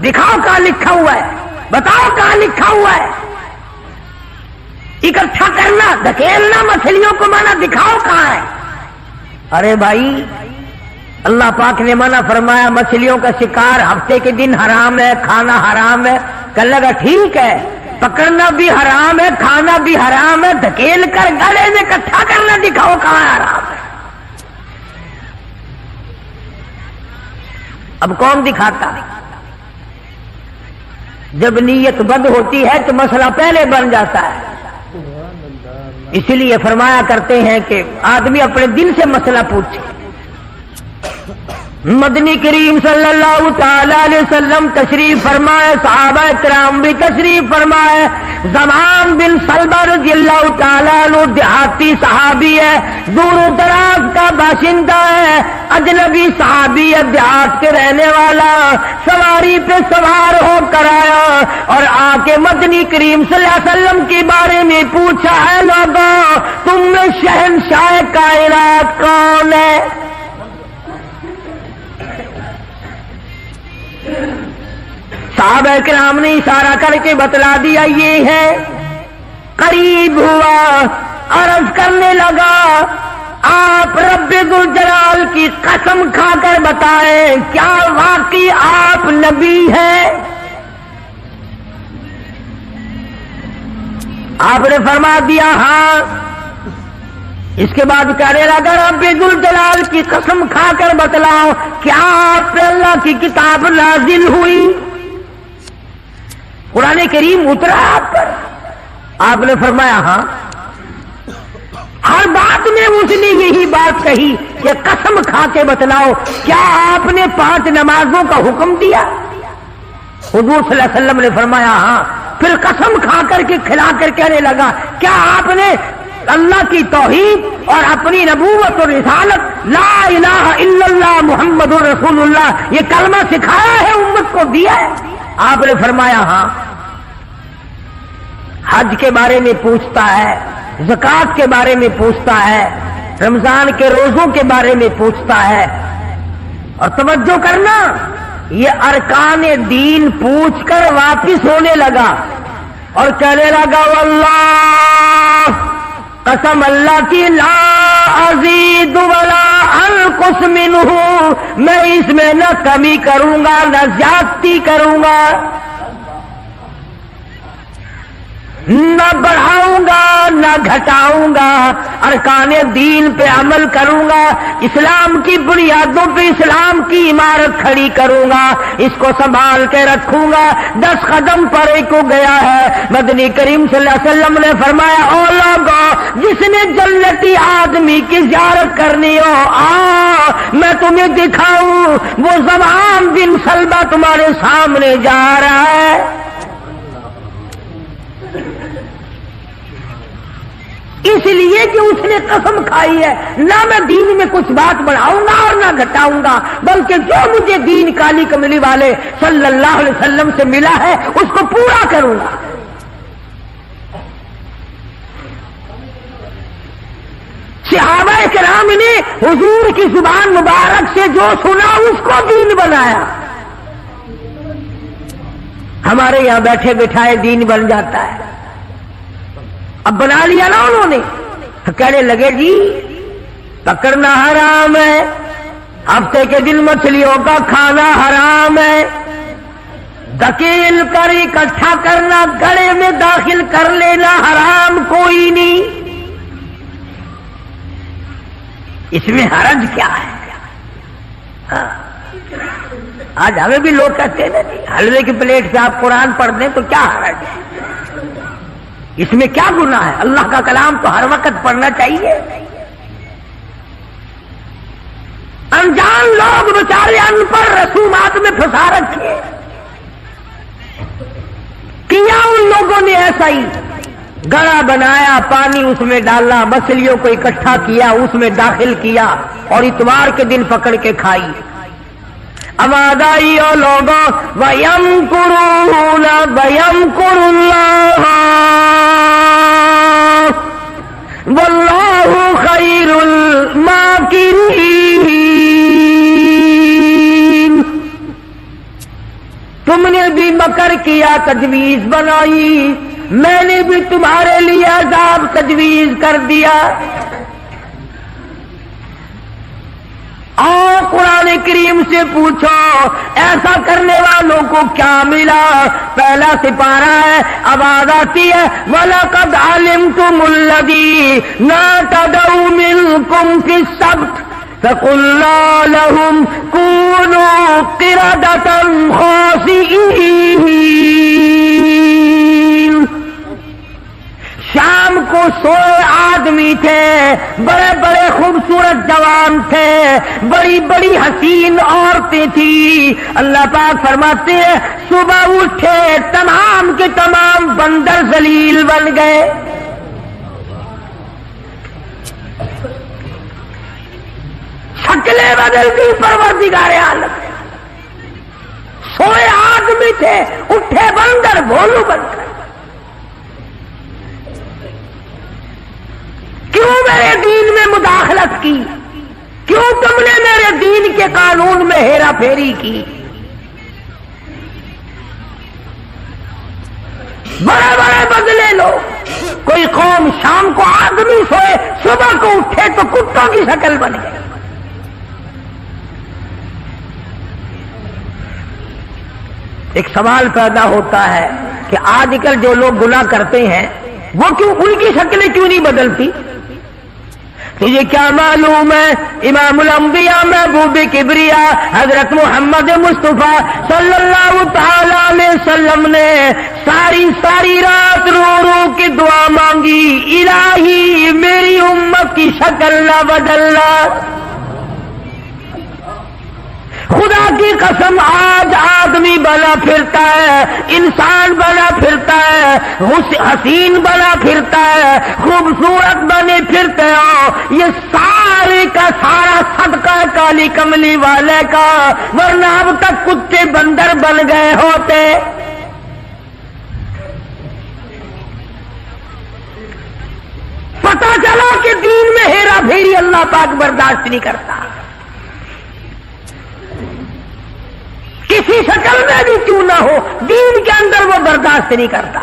دکھاؤ کہاں لکھا ہوا ہے، بتاؤ کہاں لکھا ہوا ہے، اکٹھا کرنا دھکیلنا مچھلیوں کو منع، دکھاؤ کہاں ہے۔ ارے بھائی اللہ پاک نے منع فرمایا، مچھلیوں کا شکار ہفتے کے دن حرام ہے، کھانا حرام ہے۔ کہنے لگا ٹھیک ہے، پکڑنا بھی حرام ہے، کھانا بھی حرام ہے، دھکیل کر گلے میں اکٹھا کرنا دکھاؤ کہاں حرام ہے۔ اب کون دکھاتا؟ جب نیت بد ہوتی ہے تو مسئلہ پہلے بن جاتا ہے. اسی لیے فرمایا کرتے ہیں کہ آدمی اپنے دل سے مسئلہ پوچھے. مدنی کریم صلی اللہ تعالی علیہ وسلم تشریف فرمائے، صحابہ کرام بھی تشریف فرمائے. زمان بن سلبہ رضی اللہ تعالی عنہ دیہاتی صحابی ہے، دور و دراز کا باشندہ ہے، اجنبی صحابی ہے، دیہات کے رہنے والا. سواری پہ سوار ہو کر آیا اور آ کے مدنی کریم صلی اللہ علیہ وسلم کے بارے میں پوچھا، ہے لوگوں تم میں شہنشاہ کائنات کون ہے؟ صحابہ کرام نے اشارہ کر کے بتلا دیا یہ ہے. قریب ہوا، عرض کرنے لگا آپ رب ذوالجلال کی قسم کھا کر بتائیں کیا واقعی آپ نبی ہیں؟ آپ نے فرما دیا ہاں. اس کے بعد کہنے لگا رب ذوالجلال کی قسم کھا کر بتلاؤ کیا آپ پہ اللہ کی کتاب نازل ہوئی؟ قرآن کریم اترا آپ پر؟ آپ نے فرمایا ہاں. ہر بات میں اس نے یہی بات کہی کہ قسم کھا کے بتلاؤ کیا آپ نے 5 نمازوں کا حکم دیا؟ حضور صلی اللہ علیہ وسلم نے فرمایا ہاں. پھر قسم کھا کر کے کھلا کر کہنے لگا کیا آپ نے اللہ کی توحید اور اپنی نبوت اور رسالت لا الہ الا اللہ محمد رسول اللہ یہ کلمہ سکھایا ہے، امت کو دیا ہے؟ آپ نے فرمایا ہاں. حج کے بارے میں پوچھتا ہے، زکوٰۃ کے بارے میں پوچھتا ہے، رمضان کے روزوں کے بارے میں پوچھتا ہے. اور توجہ کرنا، یہ ارکان دین پوچھ کر واپس ہونے لگا اور کہنے لگا واللہ قسم اللہ کی لا ازید ولا انقص منہ، میں اس میں نہ کمی کروں گا نہ زیادتی کروں گا، نہ بڑھاؤں گا نہ گھٹاؤں گا. ارکان دین پہ عمل کروں گا، اسلام کی بنیادوں پہ اسلام کی عمارت کھڑی کروں گا، اس کو سنبھال کے رکھوں گا. 10 قدم پرے کو گیا ہے. مدنی کریم صلی اللہ علیہ وسلم نے فرمایا او لوگو جس نے جنتی آدمی کی زیارت کرنی ہو آ میں تمہیں دکھاؤں. وہ زمان بن سلبہ تمہارے سامنے جا رہا ہے. اس لیے کہ اس نے قسم کھائی ہے نہ میں دین میں کچھ بات بڑھاؤں گا اور نہ گھٹاؤں گا، بلکہ جو مجھے دین کالی کملی والے صلی اللہ علیہ وسلم سے ملا ہے اس کو پورا کروں گا. صحابہ کرام نے حضور کی زبان مبارک سے جو سنا اس کو دین بنایا. ہمارے یہاں بیٹھے بٹھائے دین بن جاتا ہے. اب بنا لیا نا انہوں نے، کہنے لگے جی پکڑنا حرام ہے، ہفتے کے دن مچھلیوں کا کھانا حرام ہے، دھکیل کر اکٹھا کرنا گڑے میں داخل کر لینا حرام کوئی نہیں. اس میں حرج کیا ہے؟ آج ہمیں بھی لوگ کہتے ہیں نا حلوے کی پلیٹ سے آپ قرآن پڑھ دیں تو کیا حرج ہے؟ اس میں کیا گناہ ہے؟ اللہ کا کلام تو ہر وقت پڑھنا چاہیے. انجان لوگ بیچارے ان پڑھ رسومات میں پھنسا رکھے. کیا ان لوگوں نے ایسا ہی گڑا بنایا، پانی اس میں ڈالا، مچھلیوں کو اکٹھا کیا، اس میں داخل کیا اور اتوار کے دن پکڑ کے کھائی. آواز آئی او لوگوں وَيَمْكُرُونَ وَيَمْكُرُ اللَّهُ وَاللَّهُ خَيْرُ الْمَاكِرِينَ. تم نے بھی مکر کیا، تجویز بنائی، میں نے بھی تمہارے لیے عذاب تجویز کر دیا. اور قرآن کریم سے پوچھو ایسا کرنے والوں کو کیا ملا؟ پہلا سپارہ ہے، آواز آتی ہے وَلَقَدْ عَلِمْتُمُ الَّذِينَ اعْتَدَوْا مِنْكُمْ فِي السَّبْتِ. فقلنا لهم كونوا قردة خاسئين. شام کو سوئے آدمی تھے، بڑے بڑے خوبصورت جوان تھے، بڑی بڑی حسین عورتیں تھیں. اللہ پاک فرماتے ہیں صبح اٹھے تمام کے تمام بندر ذلیل بن گئے. شکلیں بدل دی پروردگار عالم. سوئے آدمی تھے، اٹھے بندر بھولو بن گئے. کیوں میرے دین میں مداخلت کی؟ کیوں تم نے میرے دین کے قانون میں ہیرا پھیری کی؟ بڑے بڑے بدلے لو. کوئی قوم شام کو آدمی سوئے، صبح کو اٹھے تو کتوں کی شکل بن گئی. ایک سوال پیدا ہوتا ہے کہ آج کل جو لوگ گناہ کرتے ہیں وہ کیوں، ان کی شکلیں کیوں نہیں بدلتی؟ تجھے کیا معلوم ہے امام الانبیاء محبوب کبریا حضرت محمد مصطفیٰ صلی اللہ تعالی علیہ وسلم نے ساری رات رو رو کے دعا مانگی، الہی میری امت کی شکل نہ بدلنا. خدا کی قسم آج آدمی بنا پھرتا ہے، انسان بنا پھرتا ہے، حسین بنا پھرتا ہے، خوبصورت بنے پھرتے ہو. یہ سارے کا سارا صدقہ کالی کملی والے کا، ورنہ اب تک کتے بندر بن گئے ہوتے. پتہ چلا کہ دین میں ہیرا پھیری اللہ پاک برداشت نہیں کرتا، کسی شکل میں بھی کیوں نہ ہو، دین کے اندر وہ برداشت نہیں کرتا.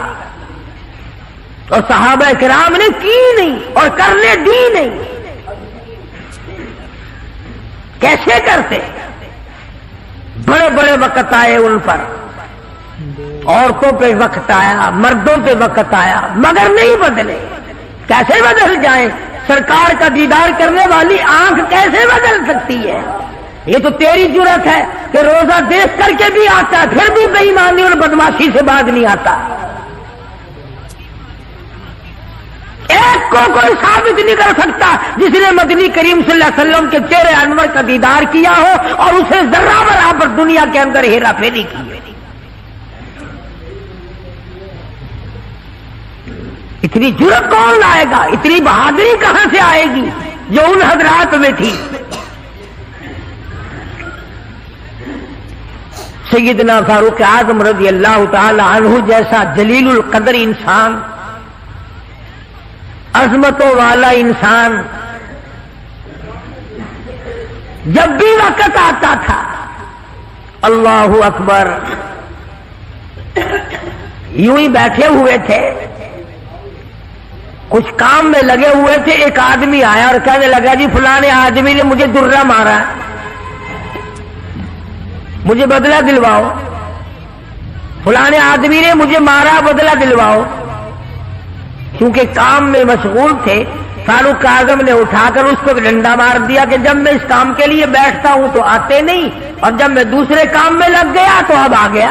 اور صحابہ کرام نے کی نہیں اور کرنے دی نہیں. کیسے کرتے؟ بڑے بڑے وقت آئے ان پر، عورتوں پہ وقت آیا، مردوں پہ وقت آیا، مگر نہیں بدلے. کیسے بدل جائیں؟ سرکار کا دیدار کرنے والی آنکھ کیسے بدل سکتی ہے؟ یہ تو تیری جرت ہے کہ روزہ دیکھ کر کے بھی آتا ہے، پھر بھی بے ایمانی اور بدماشی سے باز نہیں آتا. ایک کو کوئی ثابت نہیں کر سکتا جس نے مدنی کریم صلی اللہ علیہ وسلم کے چہرے انور کا دیدار کیا ہو اور اسے ذرہ برابر دنیا کے اندر ہیرا پھیری کی. اتنی جرت کون لائے گا؟ اتنی بہادری کہاں سے آئے گی جو ان حضرات میں تھی؟ سیدنا فاروق اعظم رضی اللہ تعالی عنہ جیسا جلیل القدر انسان، عظمتوں والا انسان، جب بھی وقت آتا تھا اللہ اکبر یوں ہی بیٹھے ہوئے تھے، کچھ کام میں لگے ہوئے تھے. ایک آدمی آیا اور کہنے لگا جی فلاں آدمی نے مجھے درہ مارا، مجھے بدلہ دلواؤ. فلاں آدمی نے مجھے مارا، بدلہ دلواؤ. کیونکہ کام میں مشغول تھے، فاروق اعظم نے اٹھا کر اس کو ڈنڈا مار دیا کہ جب میں اس کام کے لیے بیٹھتا ہوں تو آتے نہیں، اور جب میں دوسرے کام میں لگ گیا تو اب آ گیا.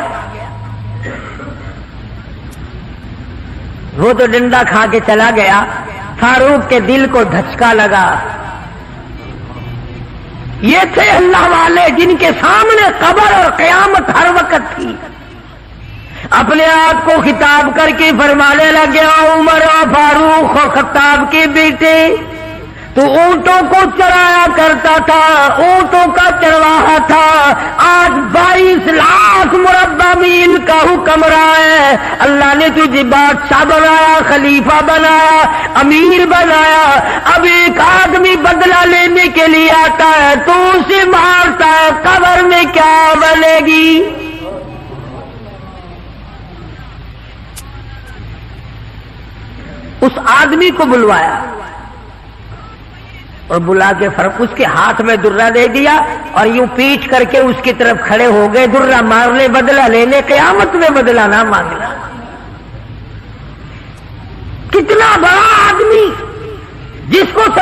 وہ تو ڈنڈا کھا کے چلا گیا. فاروق کے دل کو دھچکا لگا. یہ تھے اللہ والے جن کے سامنے قبر اور قیامت ہر وقت تھی. اپنے آپ کو خطاب کر کے فرمانے لگے عمر و فاروق و خطاب کے بیٹے، تو اونٹوں کو چرایا کرتا تھا، اونٹوں کا چرواہا تھا. آج 22 لاکھ مربع میل کا حکمراں ہے. اللہ نے تجھے بادشاہ بنایا، خلیفہ بنایا، امیر بنایا. اب ایک آدمی بدلہ لینے کے لیے آتا ہے تو اسے مارتا ہے، قبر میں کیا بنے گی؟ اس آدمی کو بلوایا اور بلا کے اس کے ہاتھ میں درہ دے دیا اور یوں پیٹ کر کے اس کی طرف کھڑے ہو گئے. درہ مارنے، بدلہ لینے، قیامت میں بدلہ نہ مانگنا. کتنا بڑا آدمی جس کو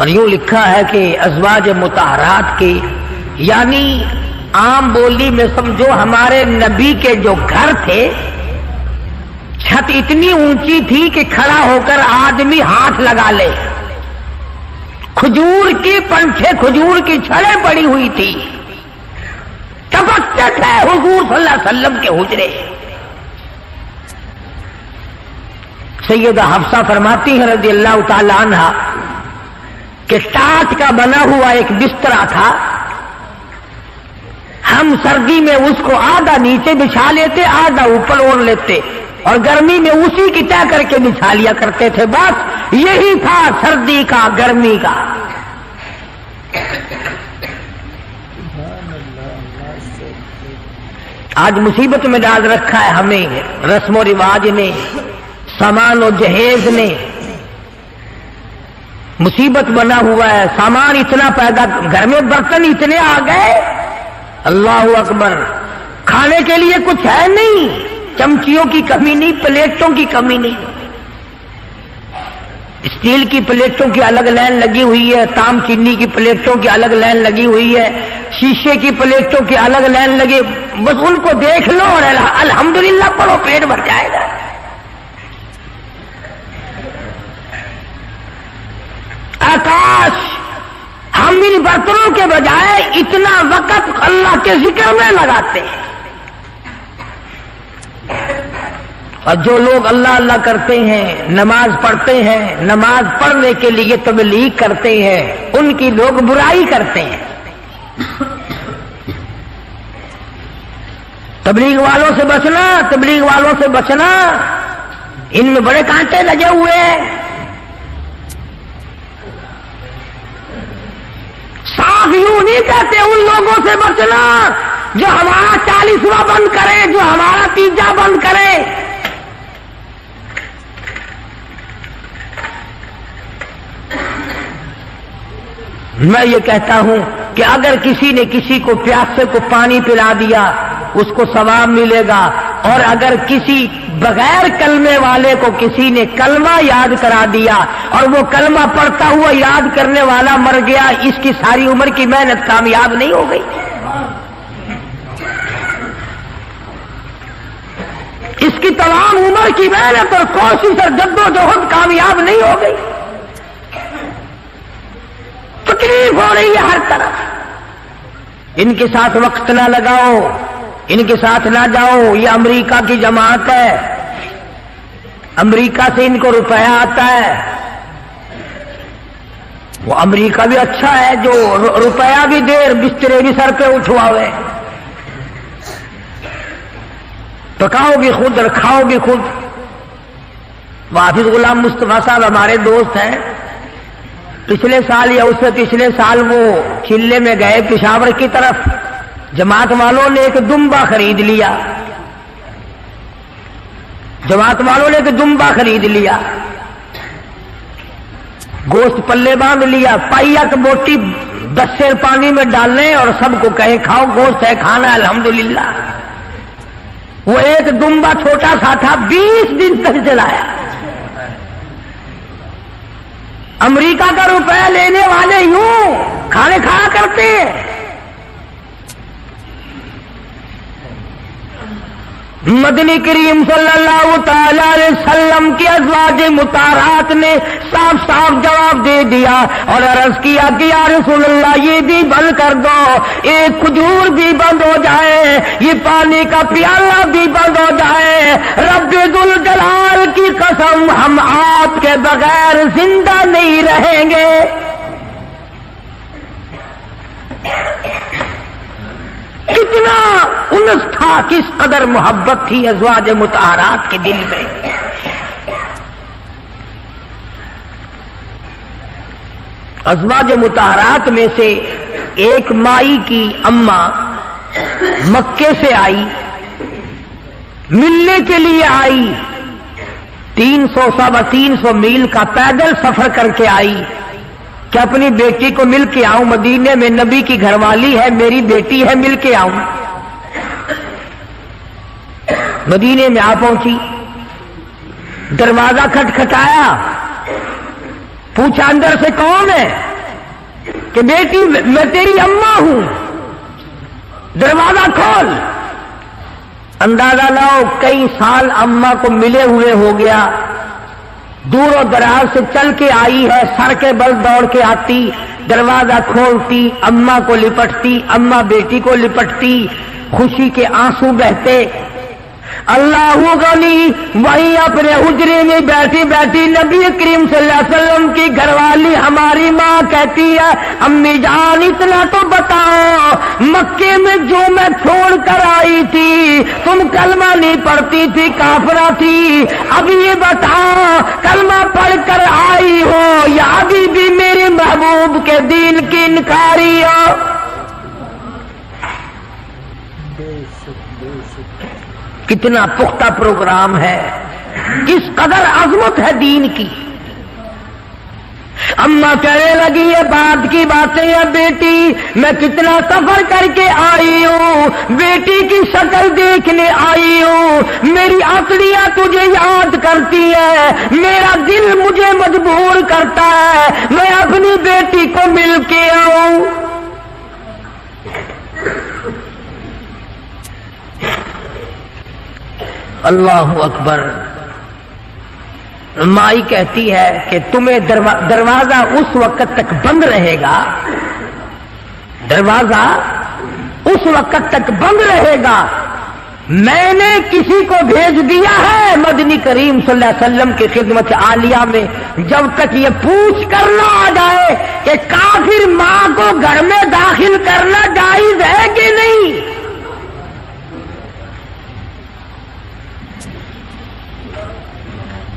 اور یوں لکھا ہے کہ ازواج مطہرات کے یعنی عام بولی میں سمجھو ہمارے نبی کے جو گھر تھے چھت اتنی اونچی تھی کہ کھڑا ہو کر آدمی ہاتھ لگا لے، کھجور کی پنچھے کھجور کی چھڑیں پڑی ہوئی تھی، تبچت ہے حضور صلی اللہ علیہ وسلم کے حجرے۔ سیدہ حفصہ فرماتی ہیں رضی اللہ تعالی عنہا کہ ٹاٹ کا بنا ہوا ایک بسترا تھا، ہم سردی میں اس کو آدھا نیچے بچھا لیتے آدھا اوپر اوڑھ لیتے اور گرمی میں اسی کی طے کر کے بچھا لیا کرتے تھے، بس یہی تھا سردی کا گرمی کا۔ آج مصیبت میں ڈال رکھا ہے ہمیں رسم و رواج نے، سامان و جہیز نے، مصیبت بنا ہوا ہے، سامان اتنا پیدا، گھر میں برتن اتنے آ گئے، اللہ اکبر، کھانے کے لیے کچھ ہے نہیں، چمچیوں کی کمی نہیں، پلیٹوں کی کمی نہیں، اسٹیل کی پلیٹوں کی الگ لائن لگی ہوئی ہے، تام چینی کی پلیٹوں کی الگ لائن لگی ہوئی ہے، شیشے کی پلیٹوں کی الگ لائن لگی، بس ان کو دیکھ لو اور الحمدللہ پڑھو، پیٹ بھر جائے گا۔ آکاش، ہم ان برتنوں کے بجائے اتنا وقت اللہ کے ذکر میں لگاتے ہیں، اور جو لوگ اللہ اللہ کرتے ہیں، نماز پڑھتے ہیں، نماز پڑھنے کے لیے تبلیغ کرتے ہیں، ان کی لوگ برائی کرتے ہیں۔ تبلیغ والوں سے بچنا، تبلیغ والوں سے بچنا، ان میں بڑے کانٹے لگے ہوئے ہیں۔ صاف یوں نہیں کہتے ان لوگوں سے بچنا جو ہمارا 40واں بند کرے، جو ہمارا 30 بند کرے۔ میں یہ کہتا ہوں کہ اگر کسی نے کسی کو پیاسے کو پانی پلا دیا اس کو ثواب ملے گا، اور اگر کسی بغیر کلمے والے کو کسی نے کلمہ یاد کرا دیا اور وہ کلمہ پڑھتا ہوا یاد کرنے والا مر گیا، اس کی ساری عمر کی محنت کامیاب نہیں ہو گئی، اس کی تمام عمر کی محنت اور کوشش اور جدوجہد کامیاب نہیں ہو گئی۔ تکلیف ہو رہی ہے ہر طرف، ان کے ساتھ وقت نہ لگاؤ، ان کے ساتھ نہ جاؤ، یہ امریکہ کی جماعت ہے، امریکہ سے ان کو روپیہ آتا ہے، وہ امریکہ بھی اچھا ہے جو روپیہ بھی دے بسترے بھی سر پہ اٹھواوے، پکاؤ بھی خود اور کھاؤ بھی خود۔ حافظ غلام مصطفیٰ صاحب ہمارے دوست ہیں، پچھلے سال یا اس سے پچھلے سال وہ چلے میں گئے پشاور کی طرف، جماعت والوں نے ایک دمبا خرید لیا، جماعت والوں نے ایک دمبا خرید لیا، گوشت پلے باندھ لیا، پائیا کی بوٹی 10 سیر پانی میں ڈالنے اور سب کو کہیں کھاؤ، گوشت ہے کھانا الحمدللہ۔ وہ ایک دمبا چھوٹا سا تھا، 20 دن تک چلایا۔ امریکہ کا روپیہ لینے والے یوں کھانے کھایا کرتے ہیں۔ مدنی کریم صلی اللہ تعالی علیہ وسلم کی ازواج مطہرات نے صاف صاف جواب دے دیا اور عرض کیا کہ یا رسول اللہ یہ بھی بند کر دو، ایک کھجور بھی بند ہو جائے، یہ پانی کا پیالہ بھی بند ہو جائے، رب ذوالجلال کی قسم ہم آپ کے بغیر زندہ نہیں رہیں گے۔ کتنا انس تھا، کس قدر محبت تھی ازواج مطہرات کے دل میں۔ ازواج مطہرات میں سے ایک مائی کی اماں مکے سے آئی، ملنے کے لیے آئی، 300 میل کا پیدل سفر کر کے آئی کہ اپنی بیٹی کو مل کے آؤں، مدینے میں نبی کی گھر والی ہے، میری بیٹی ہے، مل کے آؤں۔ مدینے میں آ پہنچی، دروازہ کھٹکھٹایا، پوچھا اندر سے کون ہے؟ کہ بیٹی میں تیری اماں ہوں، دروازہ کھول۔ اندازہ لاؤ کئی سال اماں کو ملے ہوئے ہو گیا، دور و دراز سے چل کے آئی ہے، سر کے بل دوڑ کے آتی، دروازہ کھولتی، اماں کو لپٹتی، اماں بیٹی کو لپٹتی، خوشی کے آنسو بہتے۔ اللہ غنی وہیں اپنے حجرے میں بیٹھی بیٹھی نبی کریم صلی اللہ علیہ وسلم کی گھر والی ہماری ماں کہتی ہے، امی جان اتنا تو بتاؤ، مکے میں جو میں چھوڑ کر آئی تھی، تم کلمہ نہیں پڑھتی تھی، کافرہ تھی، اب یہ بتاؤ کلمہ پڑھ کر آئی ہو یا ابھی بھی میرے محبوب کے دین کی انکاری ہو؟ کتنا پختہ پروگرام ہے، کس قدر عظمت ہے دین کی۔ اماں کہنے لگی یہ بات کی باتیں ہیں بیٹی، میں کتنا سفر کر کے آئی ہوں، بیٹی کی شکل دیکھنے آئی ہوں، میری آنکھیاں تجھے یاد کرتی ہے، میرا دل مجھے مجبور کرتا ہے میں اپنی بیٹی کو مل کے آؤں۔ اللہ اکبر۔ مائی کہتی ہے کہ تمہیں دروازہ اس وقت تک بند رہے گا، دروازہ اس وقت تک بند رہے گا، میں نے کسی کو بھیج دیا ہے مدنی کریم صلی اللہ علیہ وسلم کی خدمت عالیہ میں، جب تک یہ پوچھ کر نہ آ جائے کہ کافر ماں کو گھر میں داخل کرنا جائز ہے کہ نہیں۔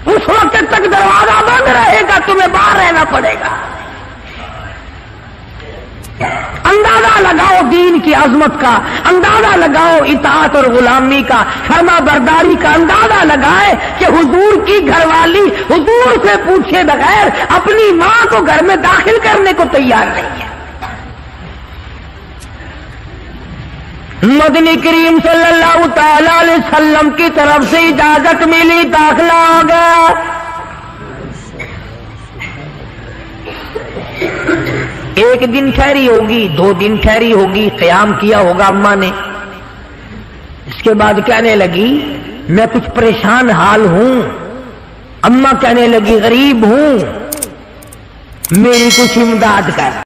اس وقت تک دروازہ بند رہے گا، تمہیں باہر رہنا پڑے گا۔ اندازہ لگاؤ دین کی عظمت کا، اندازہ لگاؤ اطاعت اور غلامی کا، فرما برداری کا، اندازہ لگائے کہ حضور کی گھر والی حضور سے پوچھے بغیر اپنی ماں کو گھر میں داخل کرنے کو تیار نہیں ہے۔ مدنی کریم صلی اللہ تعالی علیہ وسلم کی طرف سے اجازت ملی، داخلہ ہو گیا۔ ایک دن ٹھہری ہوگی، 2 دن ٹھہری ہوگی، قیام کیا ہوگا اماں نے، اس کے بعد کہنے لگی میں کچھ پریشان حال ہوں، اماں کہنے لگی غریب ہوں، میری کچھ امداد کر۔